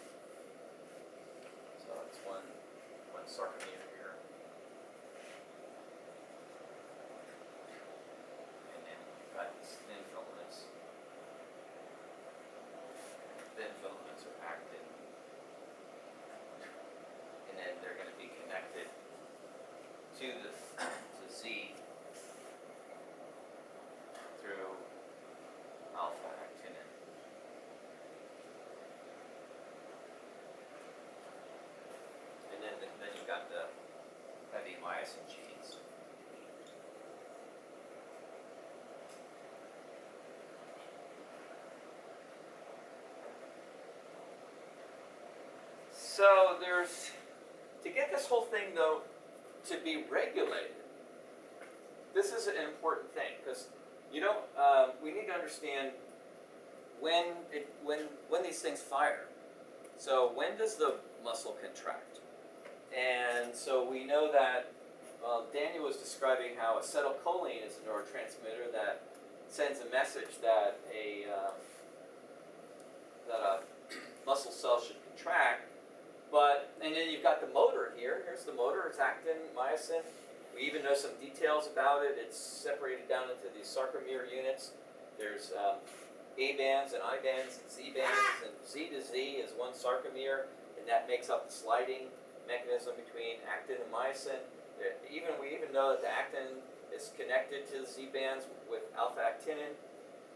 So it's one sarcomere here. And then you've got these thin filaments. Thin filaments are actin. And then they're going to be connected to Z through alpha-actinin. And then you've got the So there's, to get this whole thing though to be regulated, this is an important thing because you don't. We need to understand when these things fire. So when does the muscle contract? And so we know that Daniel was describing how acetylcholine is a neurotransmitter that sends a message that a muscle cell should contract. And then you've got the motor here. Here's the motor. It's actin, myosin. We even know some details about it. It's separated down into these sarcomere units. There's A bands and I bands and Z bands, and Z to Z is one sarcomere, and that makes up the sliding mechanism between actin and myosin. We even know that the actin is connected to the Z bands with alpha-actinin.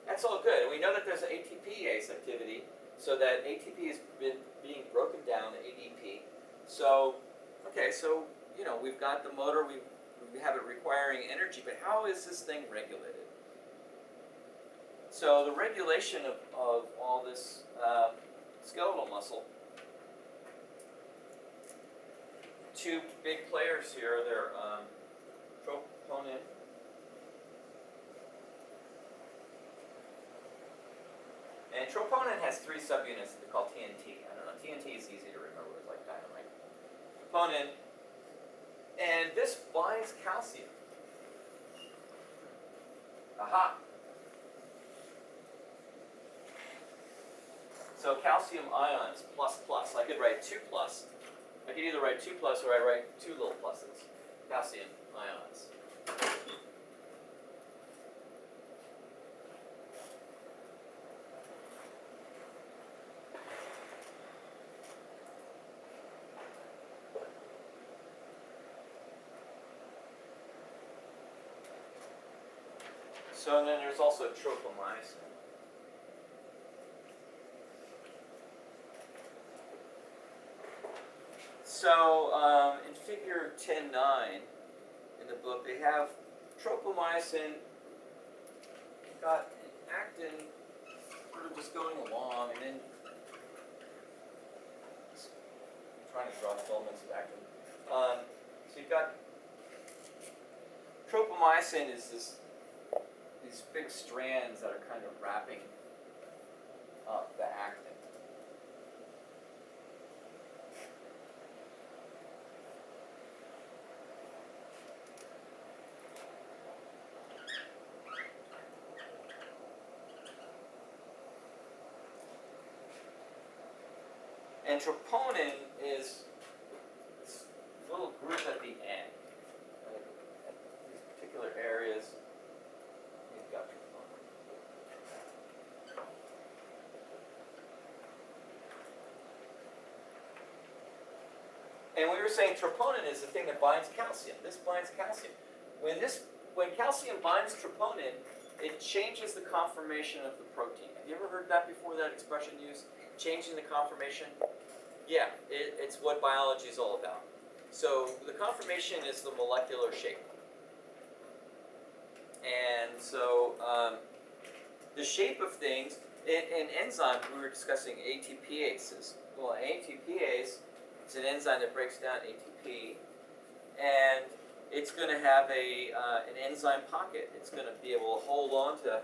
That's all good. And we know that there's an ATPase activity, so that ATP has been being broken down to ADP. So, okay, so we've got the motor, we have it requiring energy, but how is this thing regulated? So the regulation of all this skeletal muscle, two big players here, they're troponin and troponin has three subunits that they call TNT. I don't know, TNT is easy to remember, it's like dynamite. Troponin, and this binds calcium. Aha! So calcium ions, plus plus. I could write 2 plus. I could either write 2 plus or I write 2 little pluses. Calcium ions. So then there's also tropomyosin. So in figure 10.9 in the book, they have tropomyosin got an actin sort of just going along, and then I'm trying to draw filaments of actin. So you've got tropomyosin is these big strands that are kind of wrapping up the actin. And troponin is this little group at the end. Right? At these particular areas, you've got troponin. And we were saying troponin is the thing that binds calcium. This binds calcium. When calcium binds troponin, it changes the conformation of the protein. Have you ever heard that before, that expression used? Changing the conformation? Yeah, it's what biology is all about. So the conformation is the molecular shape. And so the shape of things, in enzymes, we were discussing ATPases. Well, ATPase is an enzyme that breaks down ATP, and it's going to have an enzyme pocket. It's going to be able to hold on to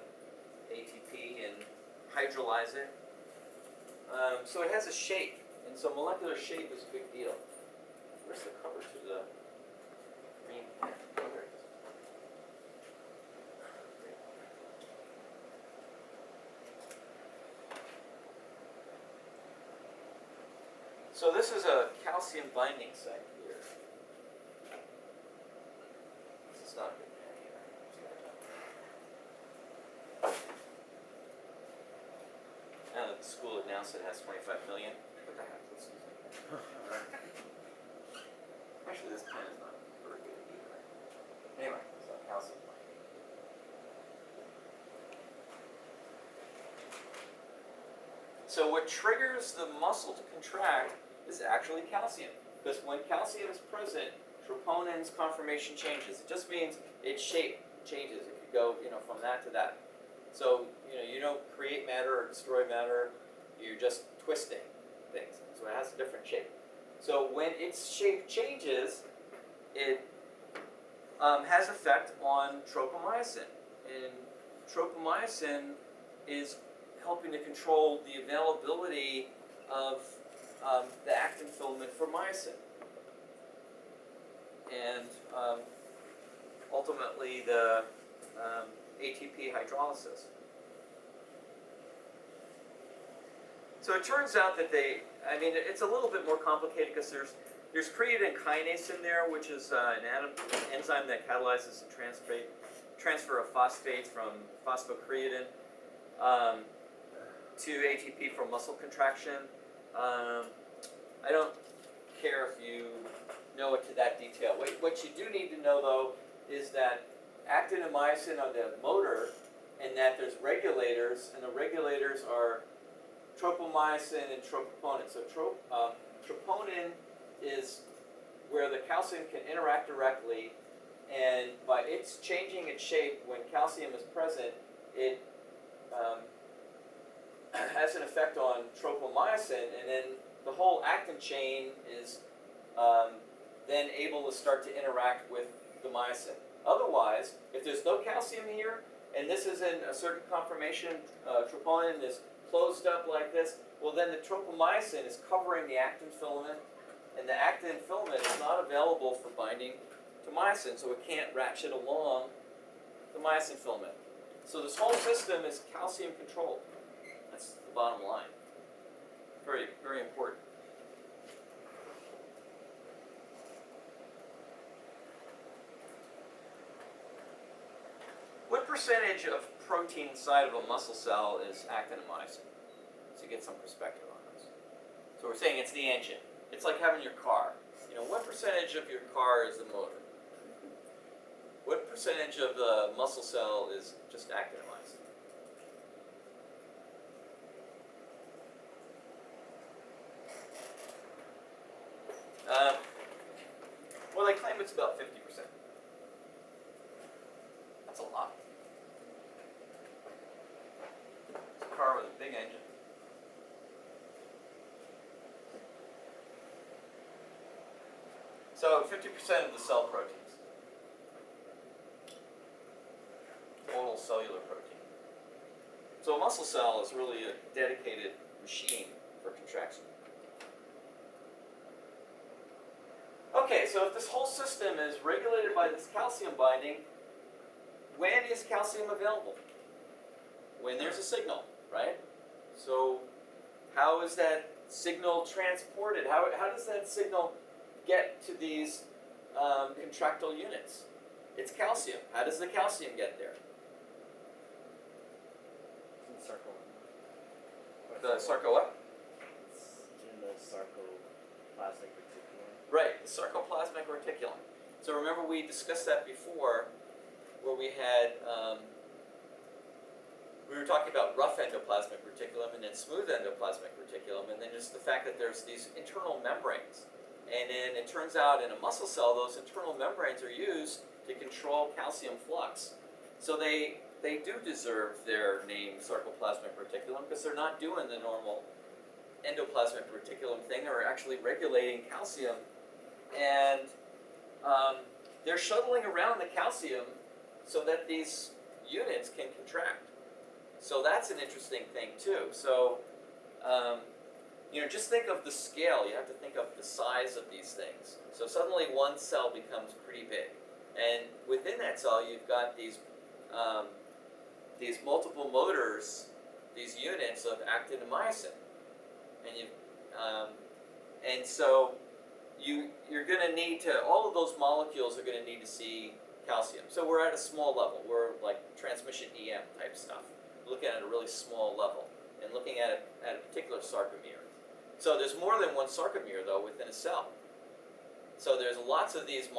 ATP and hydrolyze it. So it has a shape, and so molecular shape is a big deal. Where's the cover to the green pen? Oh, there it is. So this is a calcium binding site here. This is not a good pen either. Now that the school announced it has 25 million. What the heck? Let's use it. Actually, this pen is not very good either. Anyway, so calcium binding. So what triggers the muscle to contract is actually calcium. Because when calcium is present, troponin's conformation changes. It just means its shape changes. It could go, from that to that. So, you don't create matter or destroy matter, you're just twisting things. So it has a different shape. So when its shape changes, it has effect on tropomyosin, and tropomyosin is helping to control the availability of the actin filament for myosin, and ultimately the ATP hydrolysis. So it turns out that it's a little bit more complicated because there's creatine kinase in there, which is an enzyme that catalyzes the transfer of phosphates from phosphocreatine to ATP for muscle contraction. I don't care if you know it to that detail. What you do need to know, though, is that actin and myosin are the motor, and that there's regulators, and the regulators are tropomyosin and troponin. So troponin is where the calcium can interact directly, and by its changing its shape when calcium is present, it has an effect on tropomyosin, and then the whole actin chain is then able to start to interact with the myosin. Otherwise, if there's no calcium here, and this is in a certain conformation, troponin is closed up like this, well then the tropomyosin is covering the actin filament, and the actin filament is not available for binding to myosin, so it can't ratchet along the myosin filament. So this whole system is calcium controlled. That's the bottom line. Very, very important. What percentage of protein inside of a muscle cell is actin and myosin? To get some perspective on this. So we're saying it's the engine. It's like having your car. What percentage of your car is the motor? What percentage of the muscle cell is just actin and myosin? Well, they claim it's about 50%. That's a lot. It's a car with a big engine. So 50% of the cell proteins. Total cellular protein. So a muscle cell is really a dedicated machine for contraction. Okay, so if this whole system is regulated by this calcium binding, when is calcium available? When there's a signal, right? So how is that signal transported? How does that signal get to these contractile units? It's calcium. How does the calcium get there? It's in the circle. The sarcoa? It's in the sarcoplasmic reticulum. Right, the sarcoplasmic reticulum. So remember we discussed that before, where we had, we were talking about rough endoplasmic reticulum and then smooth endoplasmic reticulum, and then just the fact that there's these internal membranes. And then it turns out in a muscle cell, those internal membranes are used to control calcium flux. So they do deserve their name sarcoplasmic reticulum because they're not doing the normal endoplasmic reticulum thing. They're actually regulating calcium, and they're shuttling around the calcium so that these units can contract. So that's an interesting thing too. So just think of the scale. You have to think of the size of these things. So suddenly one cell becomes pretty big, and within that cell you've got these multiple motors, these units of actin and myosin, and so you're going to need to, all of those molecules are going to need to see calcium. So we're at a small level. We're like transmission EM type stuff. We're looking at a really small level and looking at a particular sarcomere. So there's more than one sarcomere though within a cell. So there's lots of these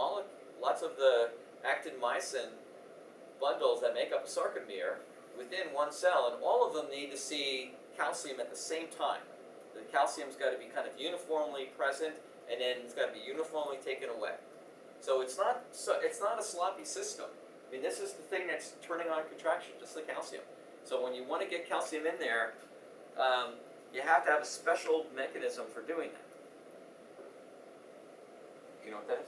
lots of the actin myosin bundles that make up a sarcomere within one cell, and all of them need to see calcium at the same time. The calcium's got to be kind of uniformly present, and then it's got to be uniformly taken away. So it's not a sloppy system. I mean, this is the thing that's turning on contraction, just the calcium. So when you want to get calcium in there, you have to have a special mechanism for doing that. You know what that is?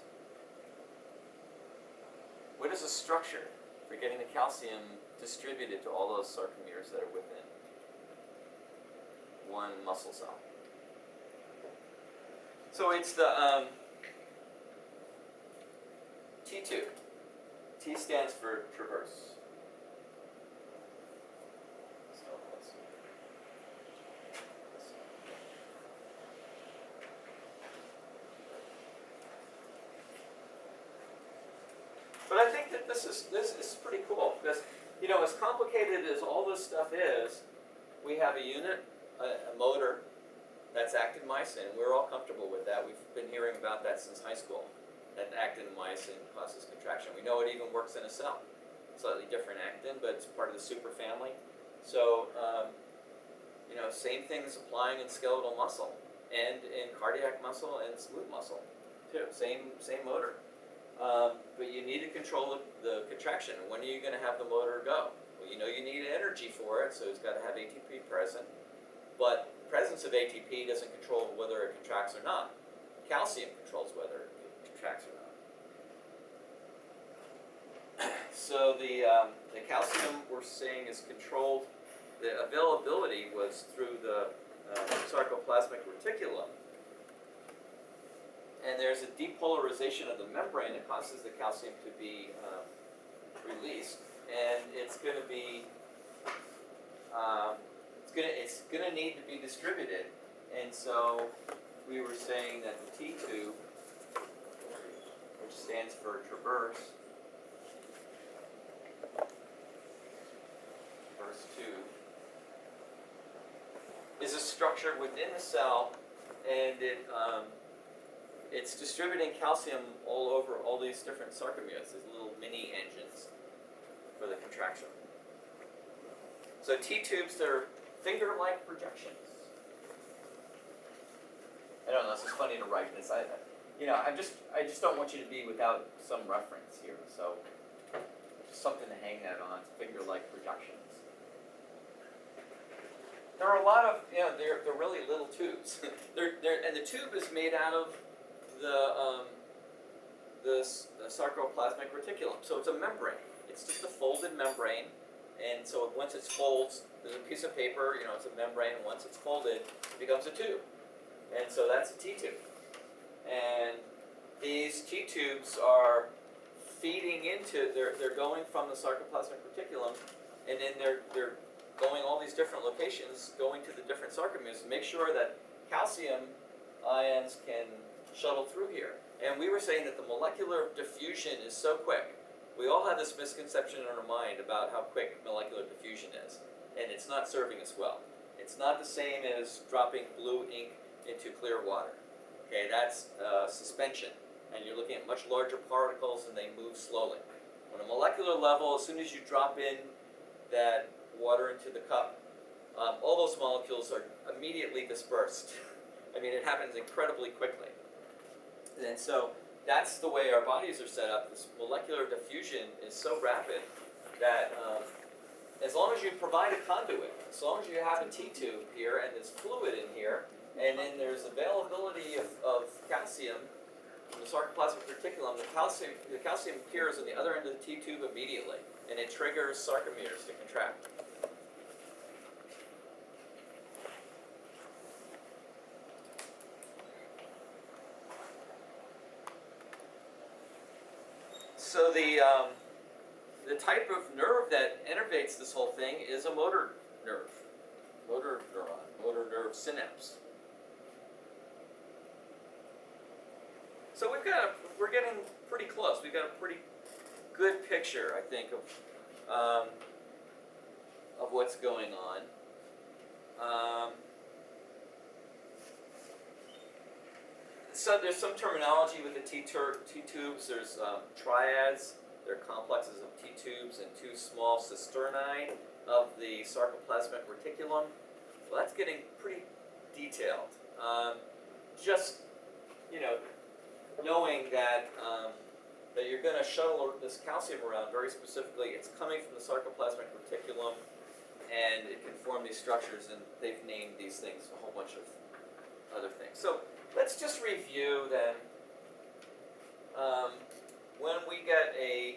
What is a structure for getting the calcium distributed to all those sarcomeres that are within one muscle cell? So it's the T2. T stands for traverse. So let's see. But I think that this is pretty cool because, you know, as complicated as all this stuff is, we have a unit, a motor that's actin-myosin. We're all comfortable with that. We've been hearing about that since high school. That actin-myosin causes contraction. We know it even works in a cell. Slightly different actin, but it's part of the superfamily. So, you know, same things applying in skeletal muscle and in cardiac muscle and smooth muscle too. Same motor. But you need to control the contraction. When are you going to have the motor go? Well, you know you need energy for it, so it's got to have ATP present. But the presence of ATP doesn't control whether it contracts or not. Calcium controls whether it contracts or not. So the calcium we're saying is controlled. The availability was through the sarcoplasmic reticulum. And there's a depolarization of the membrane that causes the calcium to be released, and it's going to be it's going to need to be distributed. And so we were saying that the T tube, which stands for traverse tube, is a structure within the cell, and it's distributing calcium all over all these different sarcomeres, these little mini engines for the contraction. So T-tubes, they're finger-like projections. I don't know, this is funny to write this. I just don't want you to be without some reference here. So just something to hang that on, finger-like projections. There are a lot of, they're really little tubes. And the tube is made out of the sarcoplasmic reticulum. So it's a membrane. It's just a folded membrane, and so once it folds, there's a piece of paper, it's a membrane, and once it's folded, it becomes a tube. And so that's a T-tube. And these T-tubes are feeding into, they're going from the sarcoplasmic reticulum, and then they're going all these different locations, going to the different sarcomeres to make sure that calcium ions can shuttle through here. And we were saying that the molecular diffusion is so quick. We all have this misconception in our mind about how quick molecular diffusion is, and it's not serving us well. It's not the same as dropping blue ink into clear water. Okay, that's suspension, and you're looking at much larger particles, and they move slowly. On a molecular level, as soon as you drop in that water into the cup, all those molecules are immediately dispersed. I mean, it happens incredibly quickly. And so that's the way our bodies are set up. This molecular diffusion is so rapid that as long as you provide a conduit, as long as you have a T-tube here and there's fluid in here, and then there's availability of calcium from the sarcoplasmic reticulum, the calcium appears on the other end of the T-tube immediately, and it triggers sarcomeres to contract. So the type of nerve that innervates this whole thing is a motor nerve, motor neuron, motor nerve synapse. So we're getting pretty close. We've got a pretty good picture, I think, of what's going on. So there's some terminology with the T-tubes. There's triads. They're complexes of T-tubes and two small cisternae of the sarcoplasmic reticulum. Well, that's getting pretty detailed. Just, knowing that that you're going to shuttle this calcium around very specifically. It's coming from the sarcoplasmic reticulum, and it can form these structures, and they've named these things a whole bunch of other things. So let's just review then when we get a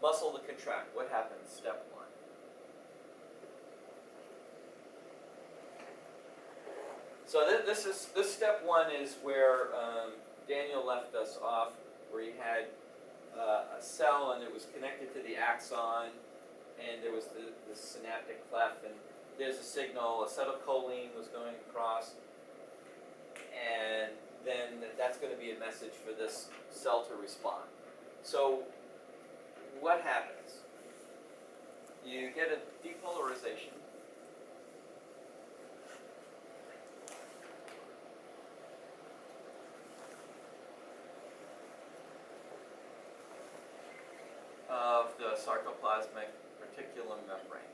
muscle to contract, what happens? Step one. So this step one is where Daniel left us off, where he had a cell and it was connected to the axon, and there was the synaptic cleft, and there's a signal, acetylcholine was going across, and then that's going to be a message for this cell to respond. So what happens? You get a depolarization. Of the sarcoplasmic reticulum membrane.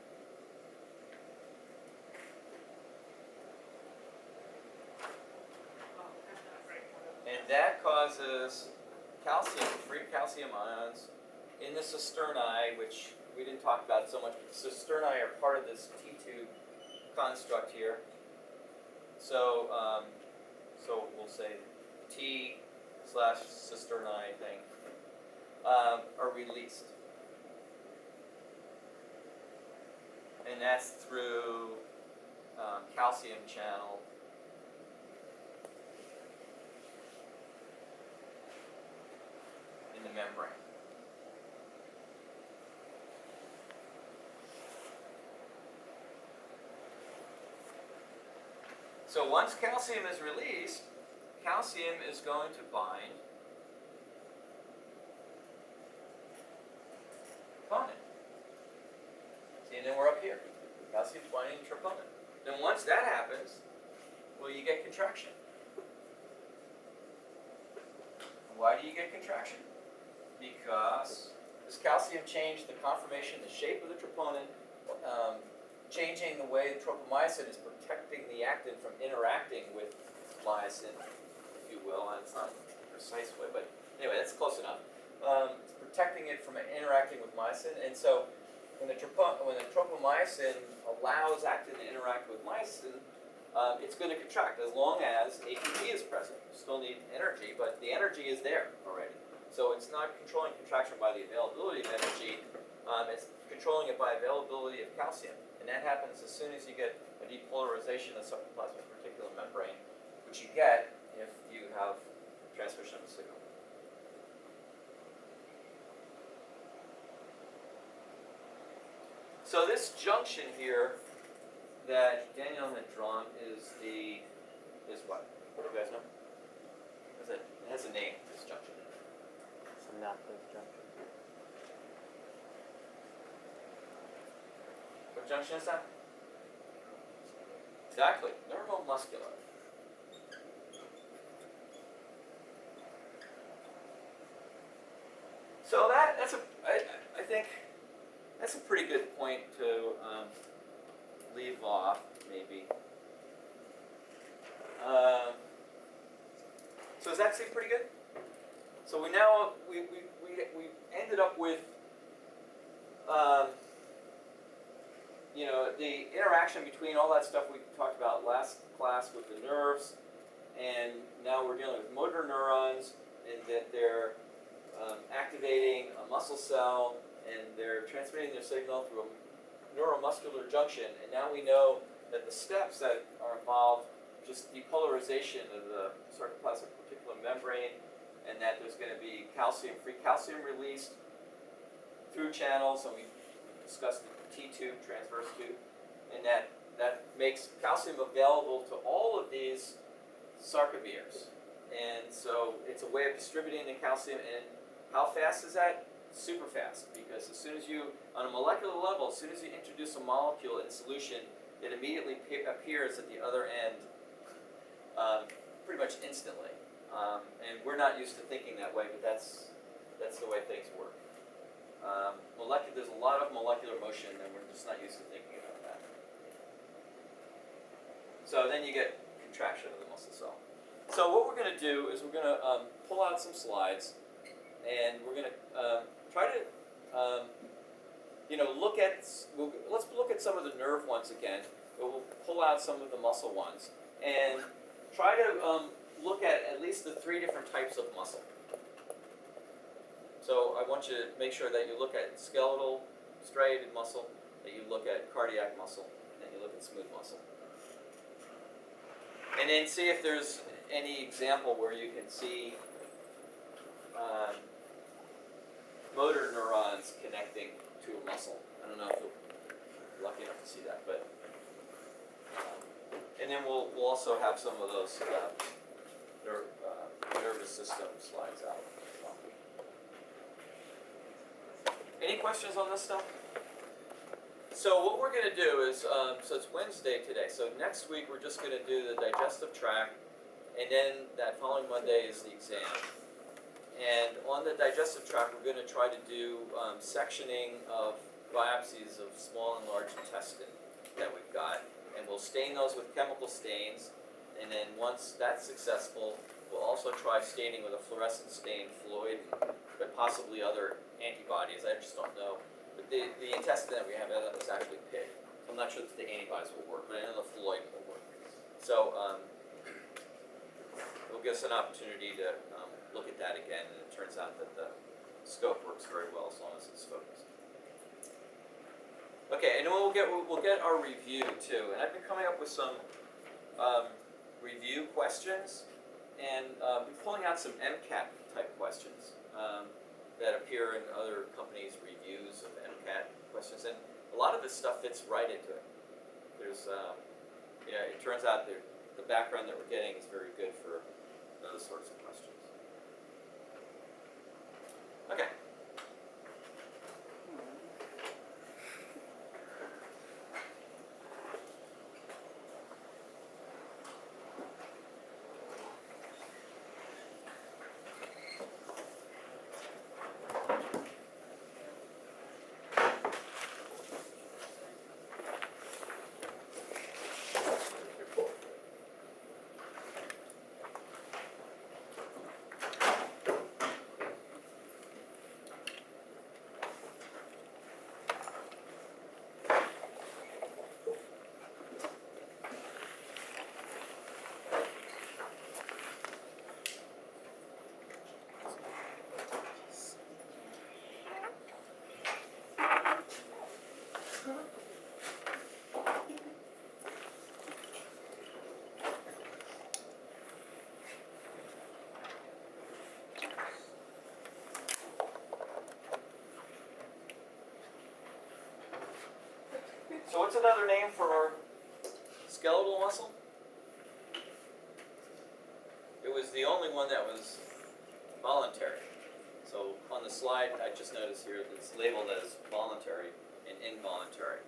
And that causes calcium, free calcium ions in the cisternae, which we didn't talk about so much, but the cisternae are part of this T2 construct here. So, so we'll say T/cisternae thing are released. And that's through calcium channel. In the membrane. So once calcium is released, calcium is going to bind troponin. See, and then we're up here. Calcium's binding troponin. Then once that happens, well, you get contraction. Why do you get contraction? Because this calcium changed the conformation, the shape of the troponin, changing the way the tropomyosin is protecting the actin from interacting with myosin, if you will. And it's not a precise way, but anyway, that's close enough. It's protecting it from interacting with myosin, and so when the tropomyosin allows actin to interact with myosin, it's going to contract as long as ATP is present. You still need energy, but the energy is there already. So it's not controlling contraction by the availability of energy, it's controlling it by availability of calcium. And that happens as soon as you get a depolarization of the sarcoplasmic reticulum membrane, which you get if you have transmission of the signal. So this junction here that Daniel had drawn is what? Do you guys know? It has a name, this junction. Synaptic junction. What junction is that? Exactly, neuromuscular. So I think that's a pretty good point to leave off, maybe. So does that seem pretty good? So we ended up with the interaction between all that stuff we talked about last class with the nerves, and now we're dealing with motor neurons, and that they're activating a muscle cell, and they're transmitting their signal through a neuromuscular junction, and now we know that the steps that are involved, just depolarization of the sarcoplasmic reticulum membrane, and that there's going to be free calcium released through channels, and we discussed the T2 transverse tube, and that makes calcium available to all of these sarcomeres. And so it's a way of distributing the calcium, and how fast is that? Super fast, because as soon as you, on a molecular level, as soon as you introduce a molecule in solution, it immediately appears at the other end pretty much instantly. And we're not used to thinking that way, but that's the way things work. There's a lot of molecular motion, and we're just not used to thinking about that. So then you get contraction of the muscle cell. So what we're going to do is we're going to pull out some slides, and we're going to try to let's look at some of the nerve ones again, but we'll pull out some of the muscle ones, and try to look at least the 3 different types of muscle. So I want you to make sure that you look at skeletal striated muscle, that you look at cardiac muscle, and then you look at smooth muscle. And then see if there's any example where you can see motor neurons connecting to a muscle. I don't know if you'll be lucky enough to see that, but and then we'll also have some of those nervous system slides out as well. Any questions on this stuff? So what we're going to do is, so it's Wednesday today, so next week we're just going to do the digestive tract, and then that following Monday is the exam. And on the digestive tract, we're going to try to do sectioning of biopsies of small and large intestine that we've got. And we'll stain those with chemical stains. And then once that's successful, we'll also try staining with a fluorescent stain fluid, but possibly other antibodies. I just don't know. But the intestine that we have is actually pig. So I'm not sure that the antibodies will work, but I know the fluid will work. So it'll give us an opportunity to look at that again, and it turns out that the scope works very well as long as it's focused. Okay, and then we'll get our review too, and I've been coming up with some review questions, and been pulling out some MCAT type questions that appear in other companies' reviews of MCAT questions, and a lot of this stuff fits right into it. There's, it turns out the background that we're getting is very good for those sorts of questions. Okay. So what's another name for our skeletal muscle? It was the only one that was voluntary. So on the slide, I just noticed here that it's labeled as voluntary and involuntary.